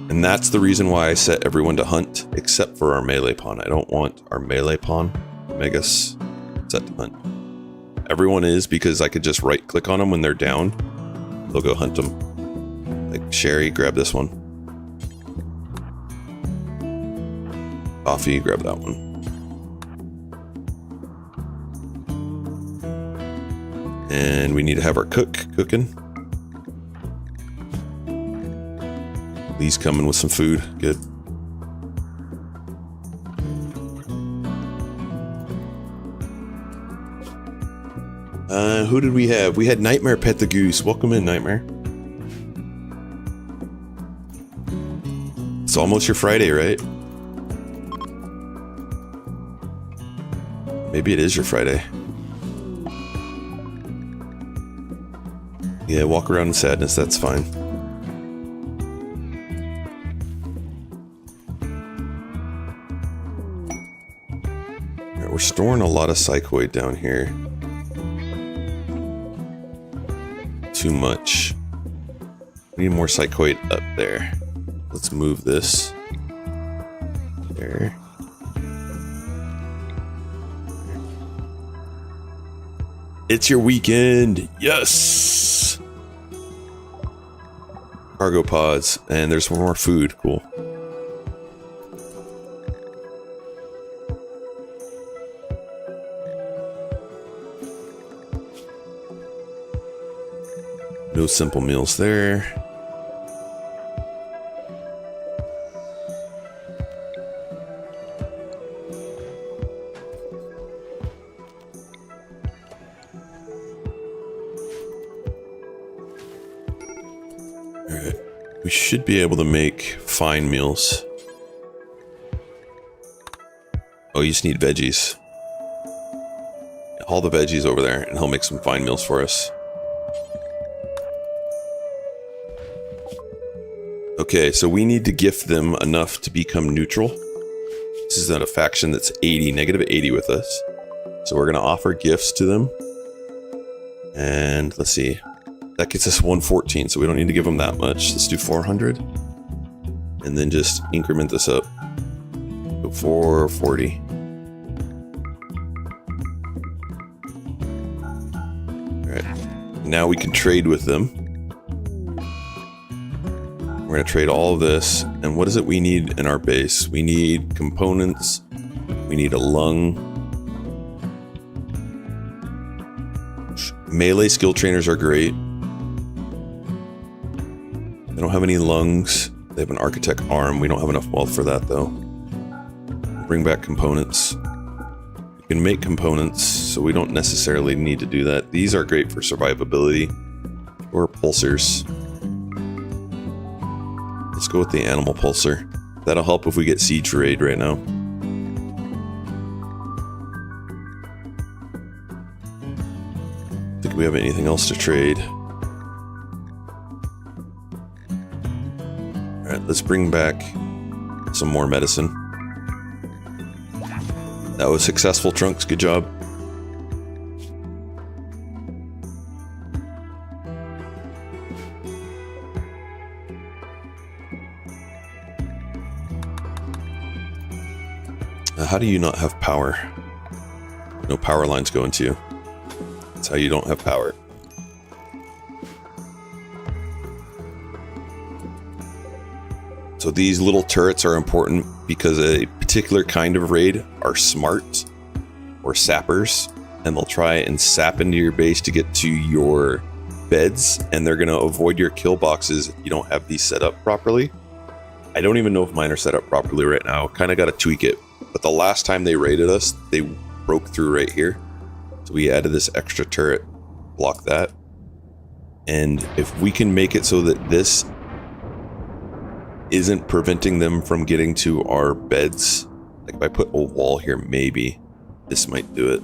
And that's the reason why I set everyone to hunt, except for our melee pawn. I don't want our melee pawn, Megas, set to hunt. Everyone is, because I could just right click on them when they're down. They'll go hunt them. Like Sherry, grab this one. Coffee, grab that one. And we need to have our cooking. Lee's coming with some food. Good. Who did we have? We had Nightmare pet the goose. Welcome in, Nightmare. It's almost your Friday, right? Maybe it is your Friday. Yeah, walk around in sadness, that's fine. Alright, we're storing a lot of psychoid down here. Too much. We need more psychoid up there. Let's move this. There. It's your weekend. Yes. Cargo pods. And there's more food. Cool. No simple meals there. Alright. We should be able to make fine meals. Oh, you just need veggies. Haul the veggies over there and he'll make some fine meals for us. Okay, so we need to gift them enough to become neutral. This is not a faction that's 80, negative 80 with us. So we're going to offer gifts to them. And let's see. That gets us 114, so we don't need to give them that much. Let's do 400. And then just increment this up. So 440. Alright. Now we can trade with them. We're going to trade all of this. And what is it we need in our base? We need components. We need a lung. Melee skill trainers are great. They don't have any lungs. They have an architect arm. We don't have enough wealth for that, though. Bring back components. You can make components, so we don't necessarily need to do that. These are great for survivability. Or pulsers. Let's go with the animal pulsar. That'll help if we get siege raid right now. Think we have anything else to trade? Alright, let's bring back some more medicine. That was successful, Trunks. Good job. How do you not have power? No power lines going to you. That's how you don't have power. So these little turrets are important because a particular kind of raid are smart or sappers, and they'll try and sap into your base to get to your beds, and they're going to avoid your kill boxes if you don't have these set up properly. I don't even know if mine are set up properly right now. Kind of got to tweak it. But the last time they raided us, they broke through right here. So we added this extra turret. Block that. And if we can make it so that this isn't preventing them from getting to our beds, like if I put a wall here, maybe this might do it.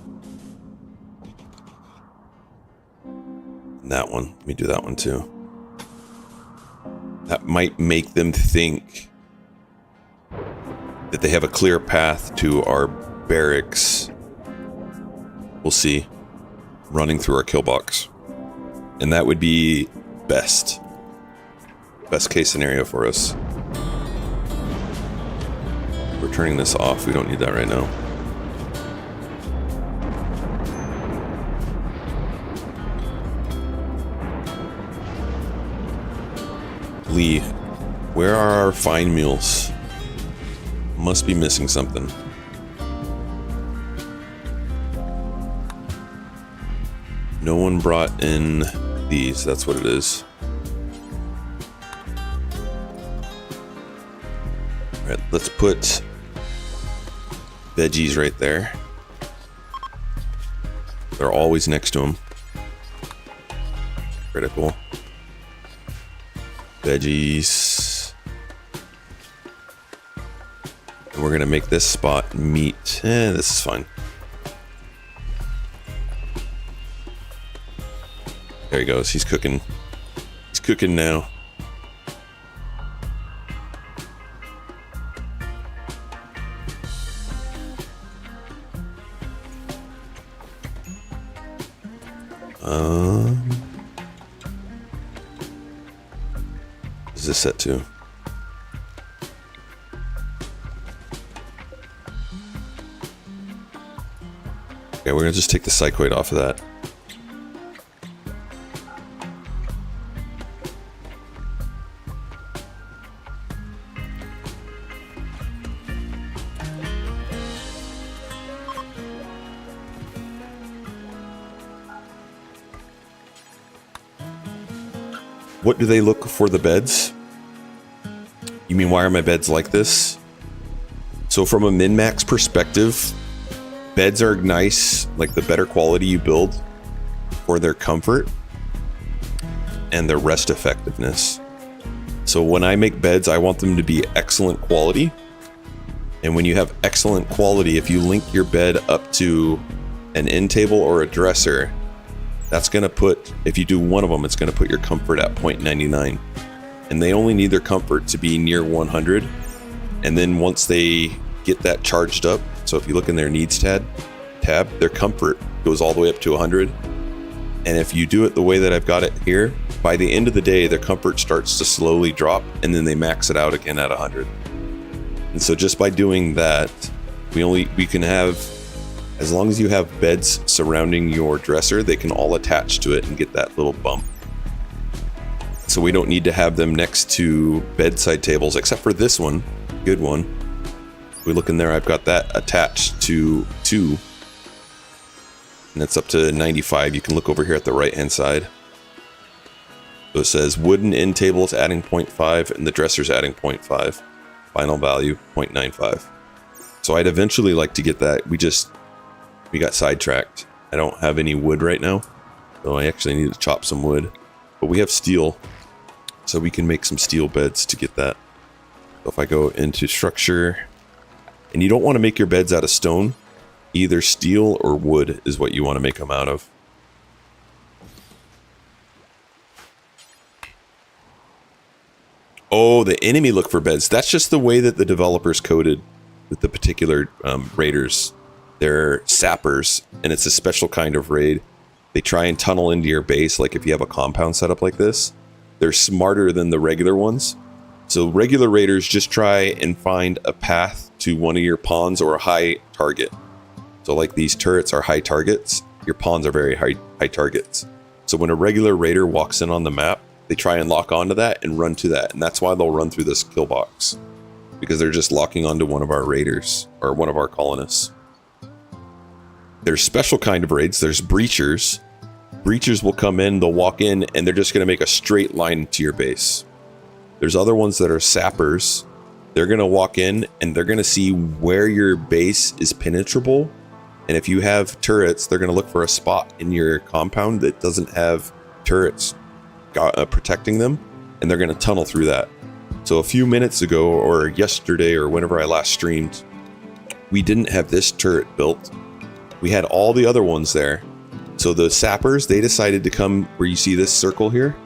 And that one. Let me do that one too. That might make them think that they have a clear path to our barracks. We'll see. Running through our kill box. And that would be best. Best case scenario for us. We're turning this off. We don't need that right now. Lee, where are our fine mules? Must be missing something. No one brought in these. That's what it is. Alright, let's put veggies right there. They're always next to them. Critical. Veggies. And we're gonna make this spot meat. This is fine. There he goes. He's cooking. He's cooking now. What is this set to? Okay, we're gonna just take the psychoid off of that. What do they look for the beds? You mean, why are my beds like this? So from a min-max perspective, beds are nice, like the better quality you build, for their comfort and their rest effectiveness. So when I make beds, I want them to be excellent quality. And when you have excellent quality, if you link your bed up to an end table or a dresser, that's going to put, if you do one of them, it's going to put your comfort at 0.99. And they only need their comfort to be near 100. And then once they get that charged up, so if you look in their needs tab, their comfort goes all the way up to 100. And if you do it the way that I've got it here, by the end of the day, their comfort starts to slowly drop, and then they max it out again at 100. And so just by doing that, we can have, as long as you have beds surrounding your dresser, they can all attach to it and get that little bump. So we don't need to have them next to bedside tables, except for this one, good one. If we look in there, I've got that attached to 2. And it's up to 95. You can look over here at the right hand side. So it says wooden end table is adding 0.5 and the dresser's adding 0.5. Final value 0.95. So I'd eventually like to get that. We got sidetracked. I don't have any wood right now, so I actually need to chop some wood. But we have steel, so we can make some steel beds to get that. So if I go into structure, and you don't want to make your beds out of stone. Either steel or wood is what you want to make them out of. Oh, the enemy look for beds. That's just the way that the developers coded with the particular raiders. They're sappers, and it's a special kind of raid. They try and tunnel into your base, like if you have a compound set up like this. They're smarter than the regular ones. So regular raiders just try and find a path to one of your pawns or a high target. So like these turrets are high targets, your pawns are very high targets. So when a regular raider walks in on the map, they try and lock onto that and run to that. And that's why they'll run through this kill box. Because they're just locking onto one of our raiders, or one of our colonists. There's special kind of raids, there's breachers. Breachers will come in, they'll walk in, and they're just going to make a straight line to your base. There's other ones that are sappers. They're going to walk in, and they're going to see where your base is penetrable. And if you have turrets, they're going to look for a spot in your compound that doesn't have turrets protecting them, and they're going to tunnel through that. So a few minutes ago, or yesterday, or whenever I last streamed, we didn't have this turret built. We had all the other ones there. So the sappers, they decided to come where you see this circle here.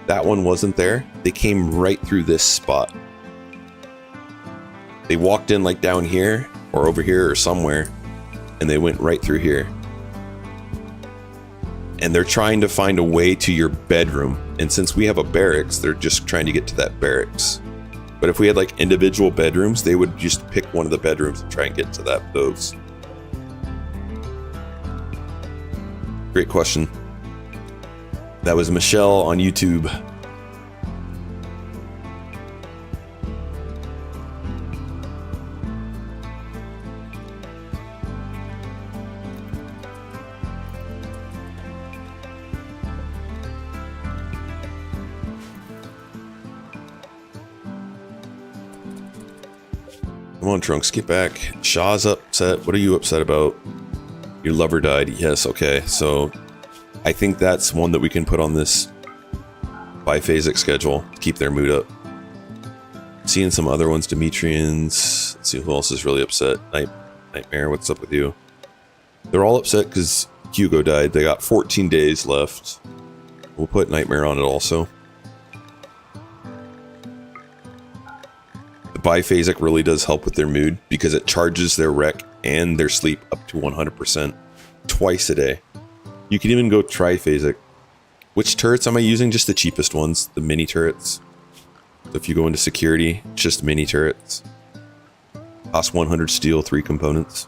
That one wasn't there. They came right through this spot. They walked in like down here, or over here, or somewhere. And they went right through here. And they're trying to find a way to your bedroom. And since we have a barracks, they're just trying to get to that barracks. But if we had like individual bedrooms, they would just pick one of the bedrooms and try and get to those. Great question. That was Michelle on YouTube. Come on, Trunks, get back. Shaw's upset. What are you upset about? Your lover died. Yes, okay. So I think that's one that we can put on this biphasic schedule to keep their mood up. Seeing some other ones, Demetrians. Let's see who else is really upset. Nightmare, what's up with you? They're all upset because Hugo died. They got 14 days left. We'll put Nightmare on it also. Biphasic really does help with their mood because it charges their rec and their sleep up to 100% twice a day. You can even go triphasic. Which turrets am I using? Just the cheapest ones, the mini turrets. So if you go into security, just mini turrets. Cost 100 steel, 3 components.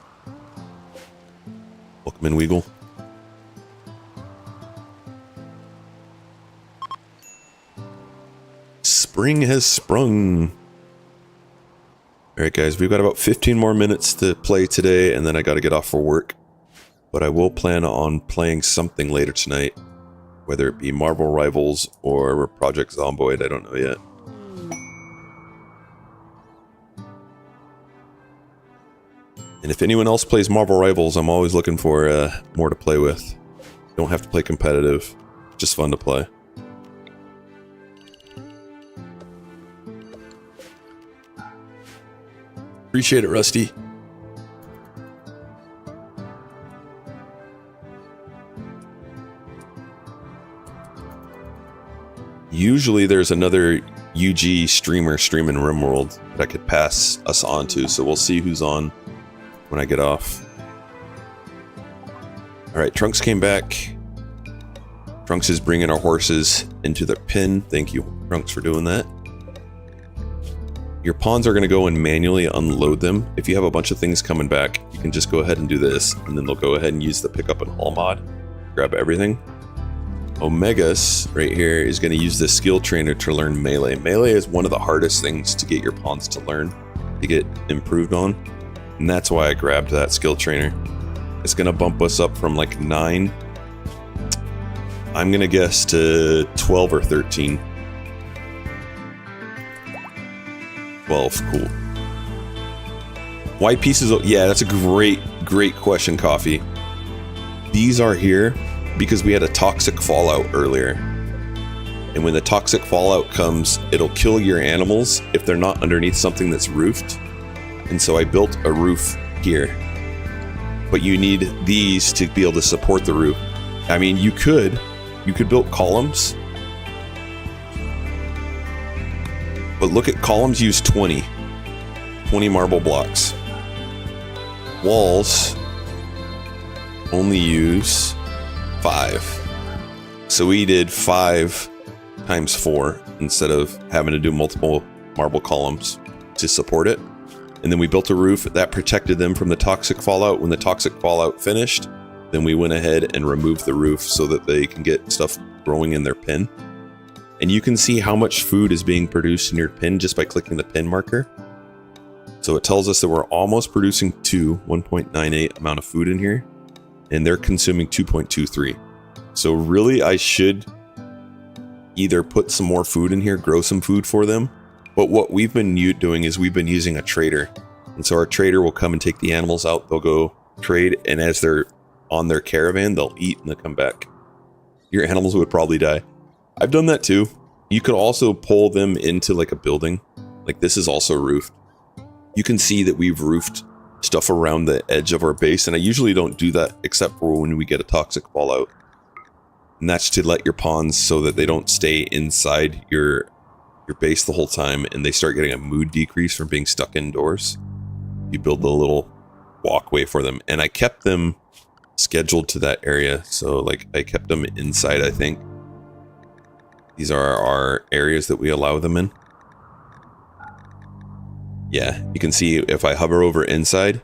Welcome in, Weagle. Spring has sprung. Alright guys, we've got about 15 more minutes to play today, and then I gotta get off for work. But I will plan on playing something later tonight. Whether it be Marvel Rivals or Project Zomboid, I don't know yet. And if anyone else plays Marvel Rivals, I'm always looking for more to play with. Don't have to play competitive, just fun to play. Appreciate it, Rusty. Usually there's another UG streamer streaming Rimworld that I could pass us on to, so we'll see who's on when I get off. Alright, Trunks came back. Trunks is bringing our horses into their pen. Thank you, Trunks, for doing that. Your pawns are going to go and manually unload them. If you have a bunch of things coming back, you can just go ahead and do this, and then they'll go ahead and use the pick up and haul mod. Grab everything. Omegas, right here, is going to use the skill trainer to learn melee. Melee is one of the hardest things to get your pawns to learn, to get improved on. And that's why I grabbed that skill trainer. It's going to bump us up from like 9, I'm going to guess, to 12 or 13. 12, cool. White pieces, yeah, that's a great question, Coffee. These are here because we had a toxic fallout earlier. And when the toxic fallout comes, it'll kill your animals if they're not underneath something that's roofed. And so I built a roof here. But you need these to be able to support the roof. I mean, you could build columns. But look at columns use 20 marble blocks. Walls only use 5. So we did 5 times 4 instead of having to do multiple marble columns to support it. And then we built a roof that protected them from the toxic fallout. When the toxic fallout finished, then we went ahead and removed the roof so that they can get stuff growing in their pen. And you can see how much food is being produced in your pen just by clicking the pen marker. So it tells us that we're almost producing 1.98 amount of food in here, and they're consuming 2.23. So really, I should either put some more food in here, grow some food for them. But what we've been doing is we've been using a trader. And so our trader will come and take the animals out. They'll go trade, and as they're on their caravan, they'll eat and they'll come back. Your animals would probably die. I've done that too. You could also pull them into like a building. Like this is also roofed. You can see that we've roofed stuff around the edge of our base, and I usually don't do that except for when we get a toxic fallout. And that's to let your pawns so that they don't stay inside your base the whole time and they start getting a mood decrease from being stuck indoors. You build a little walkway for them, and I kept them scheduled to that area. So like I kept them inside, I think. These are our areas that we allow them in. Yeah, you can see if I hover over inside,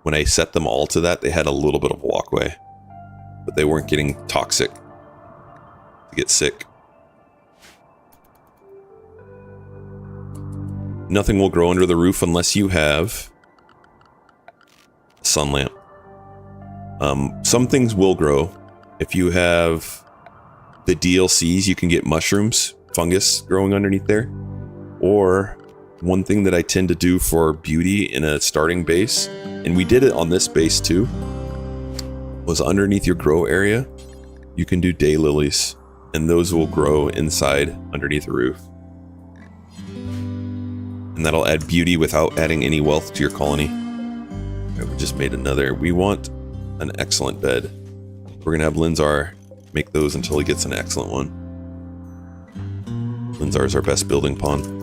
when I set them all to that, they had a little bit of walkway, but they weren't getting toxic to get sick. Nothing will grow under the roof unless you have a sun lamp. Some things will grow. If you have the DLCs, you can get mushrooms, fungus growing underneath there. Or one thing that I tend to do for beauty in a starting base, and we did it on this base too, was underneath your grow area, you can do daylilies, and those will grow inside underneath the roof. And that'll add beauty without adding any wealth to your colony. Right, we just made another. We want an excellent bed. We're gonna have Linzar make those until he gets an excellent one. Linzar is our best building pawn.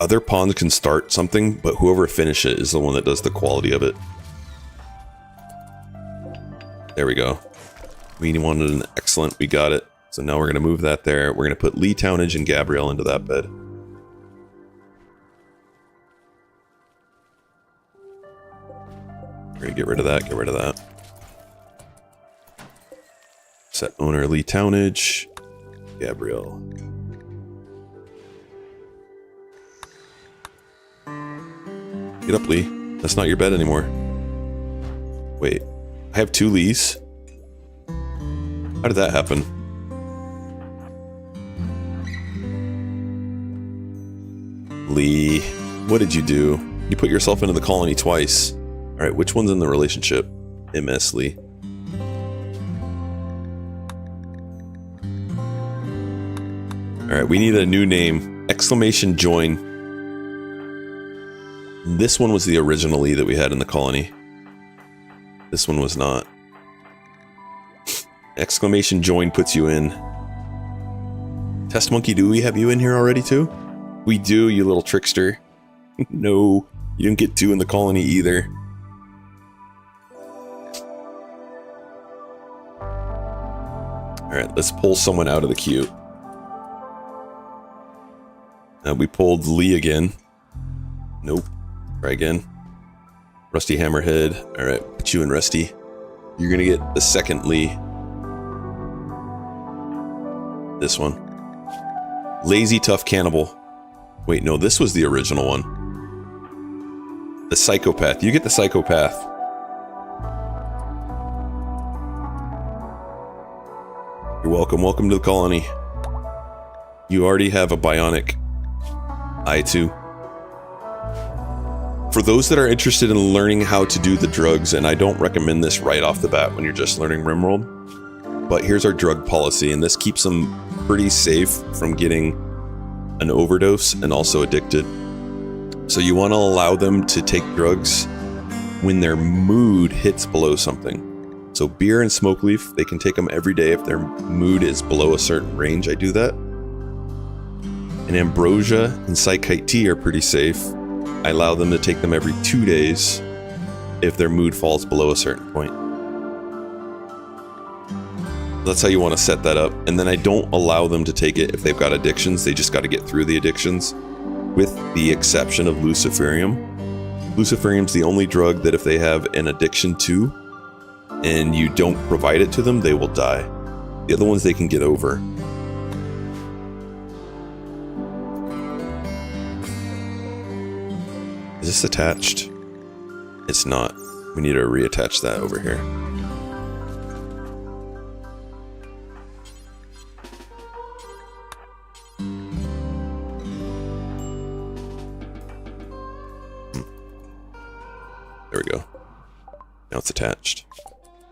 Other pawns can start something, but whoever finishes it is the one that does the quality of it. There we go. We wanted an excellent, we got it. So now we're going to move that there. We're going to put Lee Townage and Gabrielle into that bed. We're going to get rid of that, get rid of that. Set owner Lee Townage, Gabrielle. Get up, Lee. That's not your bed anymore. Wait, I have 2 Lees? How did that happen? Lee, what did you do? You put yourself into the colony twice. Alright, which one's in the relationship? MS Lee. Alright, we need a new name. Exclamation join. This one was the original E that we had in the colony. This one was not. Exclamation join puts you in. Test monkey, do we have you in here already too? We do, you little trickster. No, you didn't get 2 in the colony either. Alright, let's pull someone out of the queue. We pulled Lee again. Nope. Try again. Rusty Hammerhead. Alright, put you in Rusty. You're gonna get the second Lee. This one. Lazy Tough Cannibal. Wait, no, this was the original one. The Psychopath. You get the Psychopath. You're welcome. Welcome to the colony. You already have a bionic eye too. For those that are interested in learning how to do the drugs, and I don't recommend this right off the bat when you're just learning Rimworld, but here's our drug policy, and this keeps them pretty safe from getting an overdose and also addicted. So you want to allow them to take drugs when their mood hits below something. So beer and smoke leaf, they can take them every day if their mood is below a certain range. I do that. And ambrosia and psychite tea are pretty safe. I allow them to take them every 2 days if their mood falls below a certain point. That's how you want to set that up. And then I don't allow them to take it if they've got addictions. They just got to get through the addictions, with the exception of luciferium. Luciferium's the only drug that if they have an addiction to, and you don't provide it to them, they will die. The other ones they can get over. Is this attached? It's not. We need to reattach that over here. There we go. Now it's attached.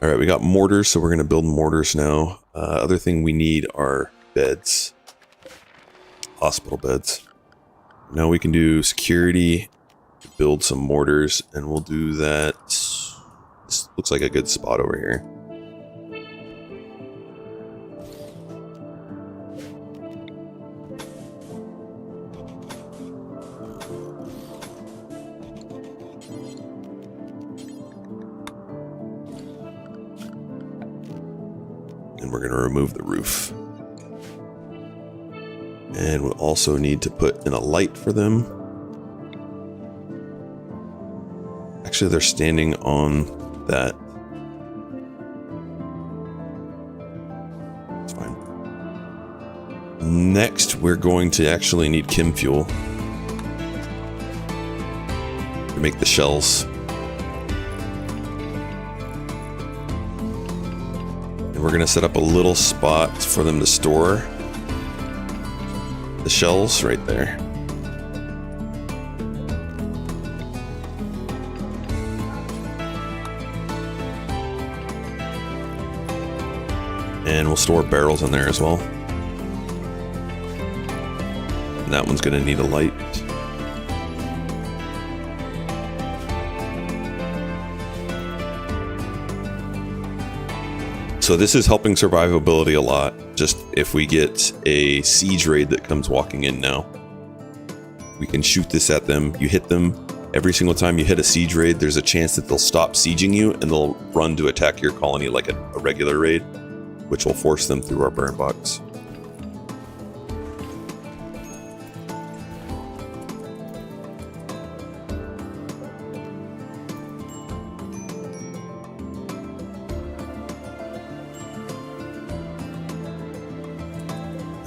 Alright, we got mortars, so we're going to build mortars now. Other thing we need are beds. Hospital beds. Now we can do security, build some mortars, and we'll do that. This looks like a good spot over here. And we're going to remove the roof. And we'll also need to put in a light for them. Actually, they're standing on that. It's fine. Next, we're going to actually need chem fuel to make the shells. And we're going to set up a little spot for them to store the shells right there. And we'll store barrels in there as well. And that one's going to need a light. So this is helping survivability a lot. Just if we get a siege raid that comes walking in now, we can shoot this at them. You hit them. Every single time you hit a siege raid, there's a chance that they'll stop sieging you and they'll run to attack your colony like a regular raid, which will force them through our burn box.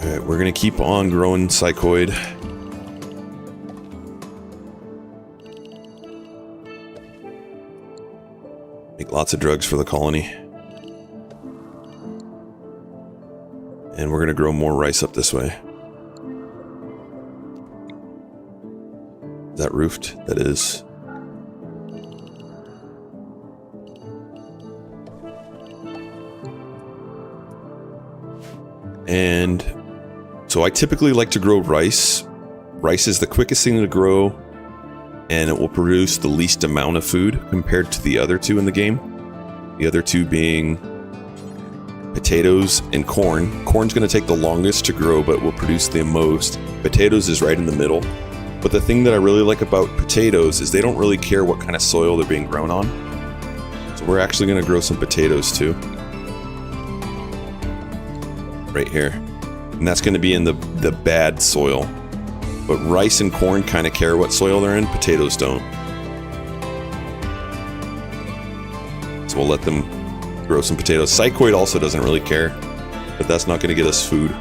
Alright, we're gonna keep on growing psychoid. Make lots of drugs for the colony. And we're going to grow more rice up this way. Is that roofed? That is. And So I typically like to grow rice. Rice is the quickest thing to grow, and it will produce the least amount of food compared to the other two in the game. The other two being potatoes and corn. Corn's going to take the longest to grow, but will produce the most. Potatoes is right in the middle. But the thing that I really like about potatoes is they don't really care what kind of soil they're being grown on. So we're actually going to grow some potatoes too. Right here. And that's going to be in the bad soil. But rice and corn kind of care what soil they're in. Potatoes don't. So we'll let them grow some potatoes. Psychoid also doesn't really care. But that's not going to get us food.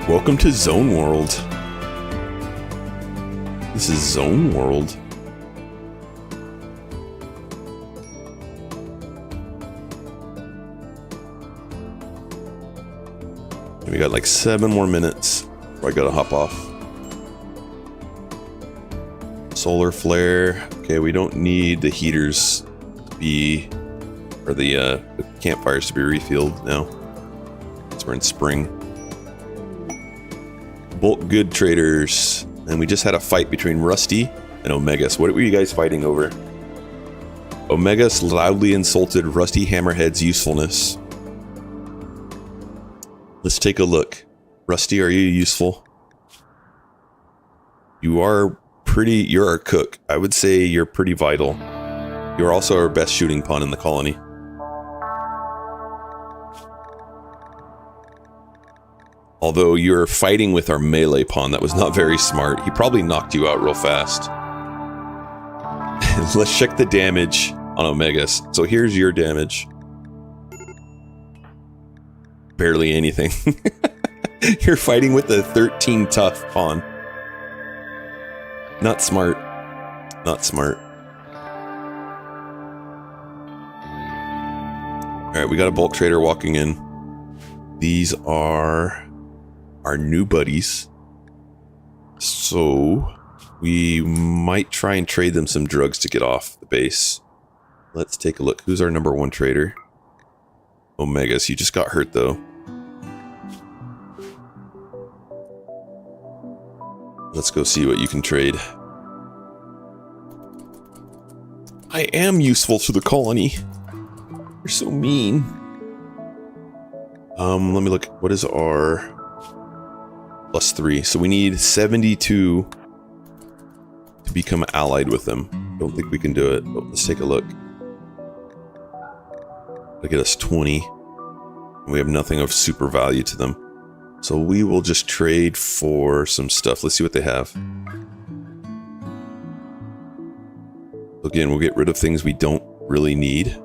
Welcome to Zone World. This is Zone World. We got like 7 more minutes before I gotta hop off. Solar flare. Okay, we don't need the heaters to be, or the campfires to be refilled now. So we're in spring. Bulk good traders. And we just had a fight between Rusty and Omegas. What were you guys fighting over? Omegas loudly insulted Rusty Hammerhead's usefulness. Let's take a look. Rusty, are you useful? You are pretty... You're our cook. I would say you're pretty vital. You're also our best shooting pawn in the colony. Although you're fighting with our melee pawn, that was not very smart. He probably knocked you out real fast. Let's check the damage on Omegas. So here's your damage. Barely anything. You're fighting with a 13 tough pawn. Not smart. Not smart. Alright, we got a bulk trader walking in. These are our new buddies. So we might try and trade them some drugs to get off the base. Let's take a look. Who's our number 1 trader? Omegas. You just got hurt though. Let's go see what you can trade. I am useful to the colony. You're so mean. Let me look. What is our +3? So we need 72 to become allied with them. Don't think we can do it, but let's take a look. Look at us, 20. We have nothing of super value to them. So we will just trade for some stuff. Let's see what they have. Again, we'll get rid of things we don't really need.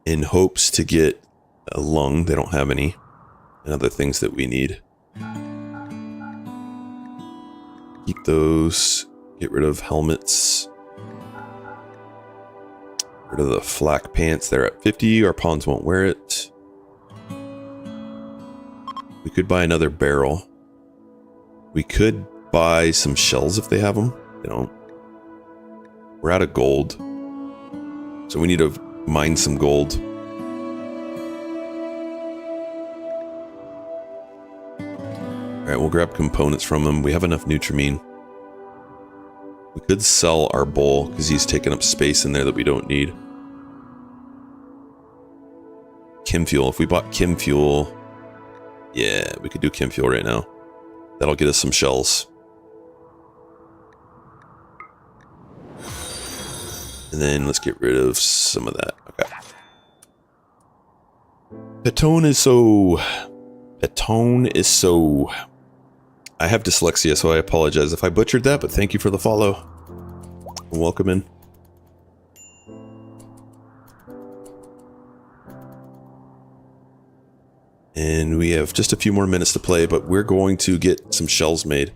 In hopes to get a lung. They don't have any. And other things that we need. Keep those. Get rid of helmets. Rid of the flak pants. They're at 50. Our pawns won't wear it. We could buy another barrel. We could buy some shells if they have them. They don't. We're out of gold. So we need to mine some gold. Alright, we'll grab components from them. We have enough Nutramine. We could sell our bowl, because he's taking up space in there that we don't need. Chem fuel. If we bought chem fuel... Yeah, we could do chem fuel right now. That'll get us some shells. And then let's get rid of some of that. Okay. Petone is so... Petone is so... I have dyslexia, so I apologize if I butchered that, but thank you for the follow. Welcome in. And we have just a few more minutes to play, but we're going to get some shells made.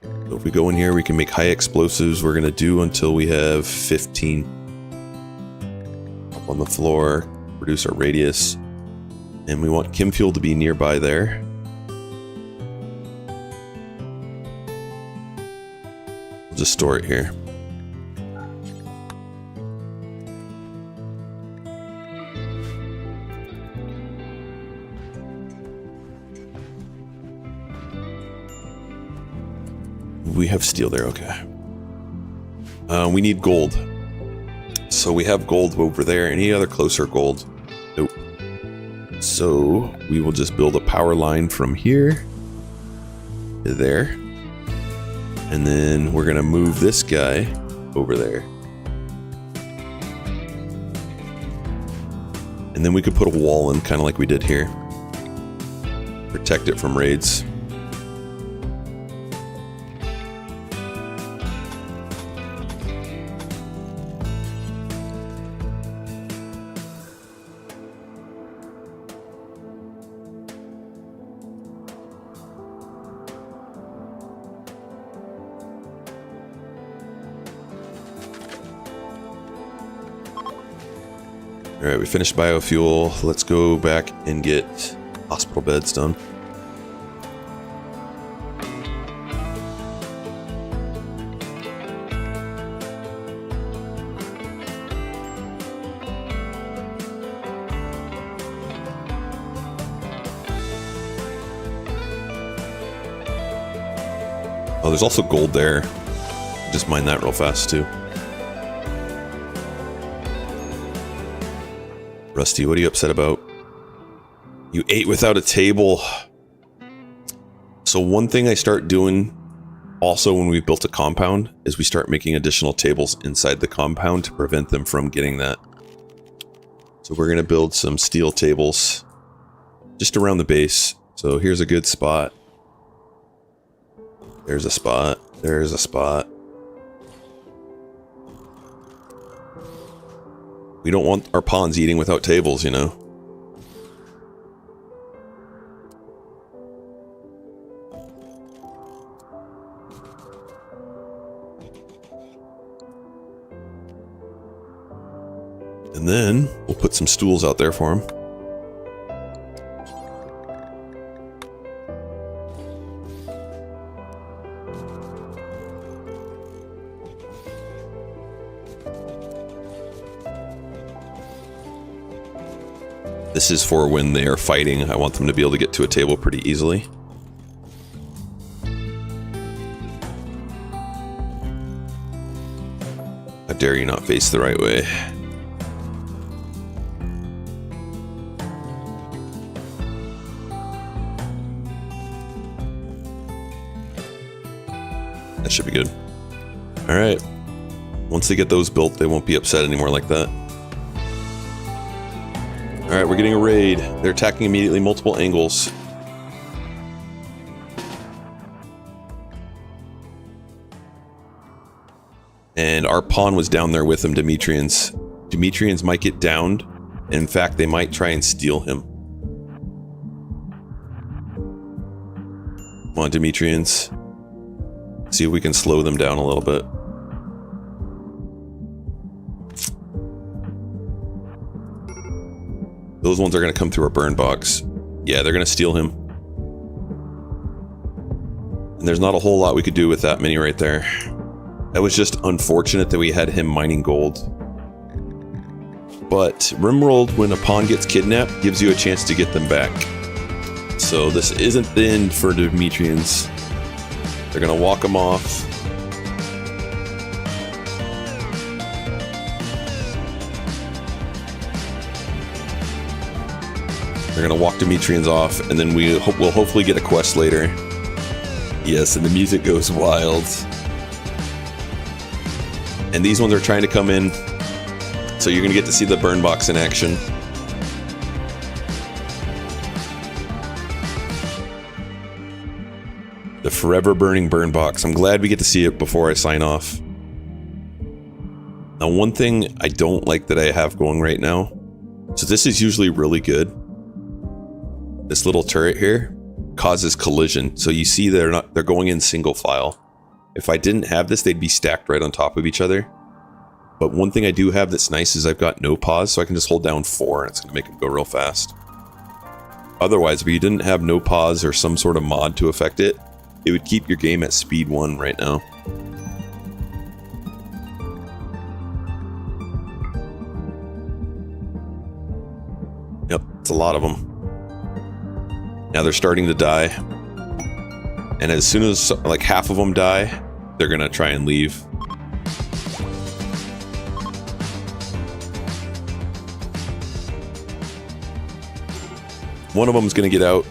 So if we go in here, we can make high explosives. We're going to do until we have 15. Up on the floor, reduce our radius. And we want chem fuel to be nearby there. Just store it here. We have steel there, okay. We need gold. So we have gold over there. Any other closer gold? Nope. So we will just build a power line from here to there. And then we're gonna move this guy over there. And then we could put a wall in, kind of like we did here. Protect it from raids. Alright, we finished biofuel. Let's go back and get hospital beds done. Oh, there's also gold there. Just mine that real fast too. Rusty, what are you upset about? You ate without a table. So one thing I start doing also when we built a compound is we start making additional tables inside the compound to prevent them from getting that. So we're going to build some steel tables just around the base. So here's a good spot. There's a spot. There's a spot. We don't want our pawns eating without tables, you know. And then we'll put some stools out there for them. This is for when they are fighting. I want them to be able to get to a table pretty easily. How dare you not face the right way? That should be good. Alright. Once they get those built, they won't be upset anymore like that. Alright, we're getting a raid. They're attacking immediately, multiple angles. And our pawn was down there with them, Demetrians. Demetrians might get downed. In fact, they might try and steal him. Come on, Demetrians. See if we can slow them down a little bit. Those ones are going to come through our burn box. Yeah, they're going to steal him. And there's not a whole lot we could do with that many right there. That was just unfortunate that we had him mining gold. But Rimworld, when a pawn gets kidnapped, gives you a chance to get them back. So this isn't the end for Demetrians. They're going to walk them off. They're gonna walk Demetrians off, and then we'll hopefully get a quest later. Yes, and the music goes wild. And these ones are trying to come in, so you're gonna get to see the burn box in action. The forever burning burn box. I'm glad we get to see it before I sign off. Now, one thing I don't like that I have going right now, so this is usually really good. This little turret here causes collision. So you see they're going in single file. If I didn't have this, they'd be stacked right on top of each other. But one thing I do have that's nice is I've got no pause, so I can just hold down 4 and it's going to make them go real fast. Otherwise, if you didn't have no pause or some sort of mod to affect it, it would keep your game at speed 1 right now. It's a lot of them. Now they're starting to die. And as soon as like half of them die, they're gonna try and leave. One of them is gonna get out.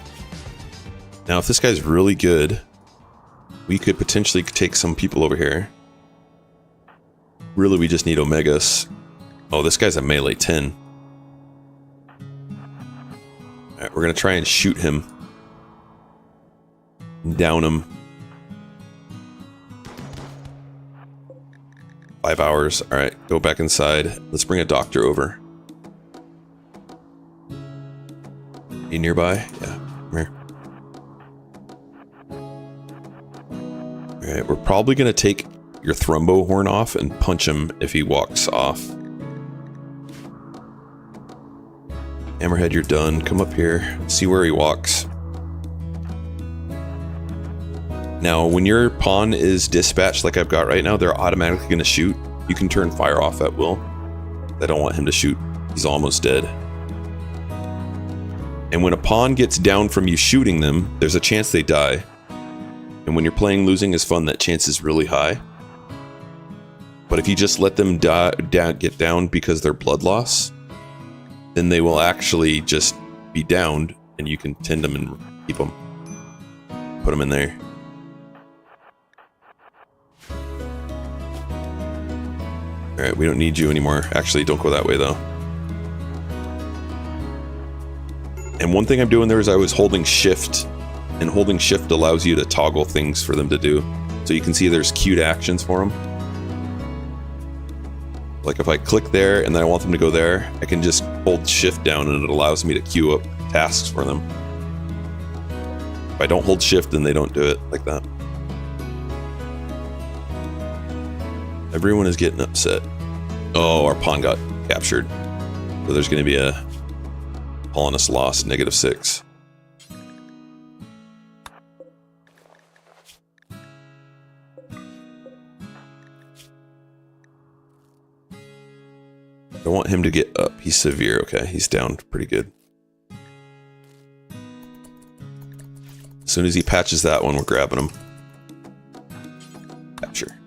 Now if this guy's really good, we could potentially take some people over here. Really, we just need Omegas. Oh, this guy's a melee 10. Alright, we're gonna try and shoot him. Down him. 5 hours. Alright, go back inside. Let's bring a doctor over. You nearby? Yeah, come here. Alright, we're probably gonna take your Thrumbo horn off and punch him if he walks off. Hammerhead, you're done. Come up here. See where he walks. Now, when your pawn is dispatched like I've got right now, they're automatically going to shoot. You can turn fire off at will. I don't want him to shoot. He's almost dead. And when a pawn gets down from you shooting them, there's a chance they die. And when you're playing losing is fun, that chance is really high. But if you just let them get down because they're blood loss, then they will actually just be downed, and you can tend them and keep them. Put them in there. Alright, we don't need you anymore. Actually, don't go that way, though. And one thing I'm doing there is I was holding shift, and holding shift allows you to toggle things for them to do. So you can see there's queued actions for them. Like if I click there and then I want them to go there, I can just hold shift down and it allows me to queue up tasks for them. If I don't hold shift, then they don't do it like that. Everyone is getting upset. Oh, our pawn got captured. So there's going to be a colonist loss, -6. I want him to get up. He's severe. Okay, he's down pretty good. As soon as he patches that one, we're grabbing him. Capture.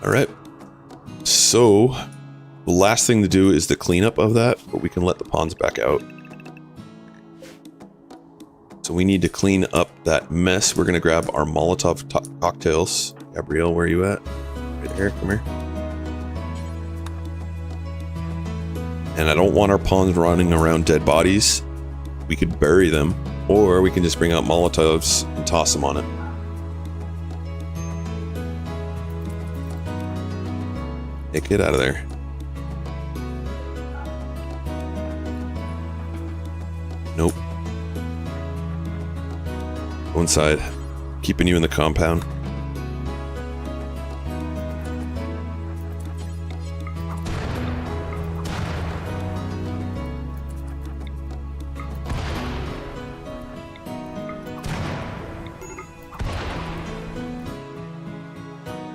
Alright. So, the last thing to do is the cleanup of that, but we can let the pawns back out. So we need to clean up that mess. We're going to grab our Molotov cocktails. Gabrielle, where are you at? Right here, come here. And I don't want our pawns running around dead bodies. We could bury them, or we can just bring out Molotovs and toss them on it. Hey, get out of there. Nope. Go inside. Keeping you in the compound.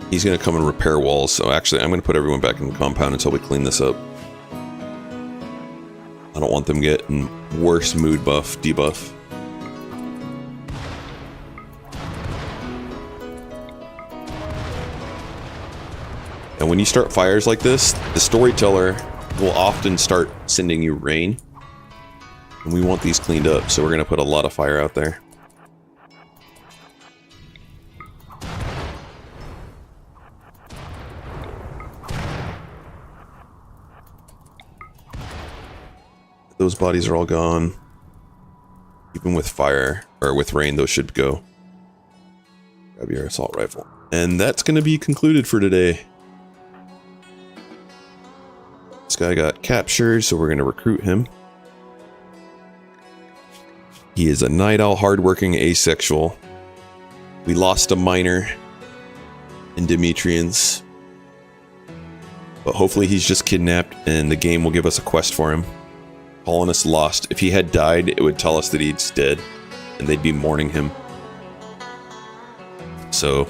He's going to come and repair walls, so actually I'm going to put everyone back in the compound until we clean this up. I don't want them getting worse mood buff, debuff. And when you start fires like this, the storyteller will often start sending you rain. And we want these cleaned up, so we're going to put a lot of fire out there. Those bodies are all gone. Even with fire, or with rain, those should go. Grab your assault rifle. And that's going to be concluded for today. This guy got captured, so we're going to recruit him. He is a night owl, hardworking, asexual. We lost a miner in Demetrians. But hopefully he's just kidnapped, and the game will give us a quest for him. Colonist lost. If he had died, it would tell us that he's dead, and they'd be mourning him. So,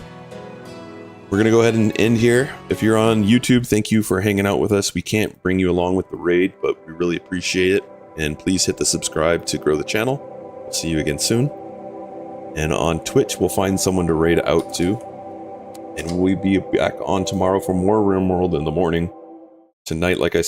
we're going to go ahead and end here. If you're on YouTube, thank you for hanging out with us. We can't bring you along with the raid, but we really appreciate it. And please hit the subscribe to grow the channel. We'll see you again soon. And on Twitch, we'll find someone to raid out to. And we'll be back on tomorrow for more Rimworld in the morning. Tonight, like I said,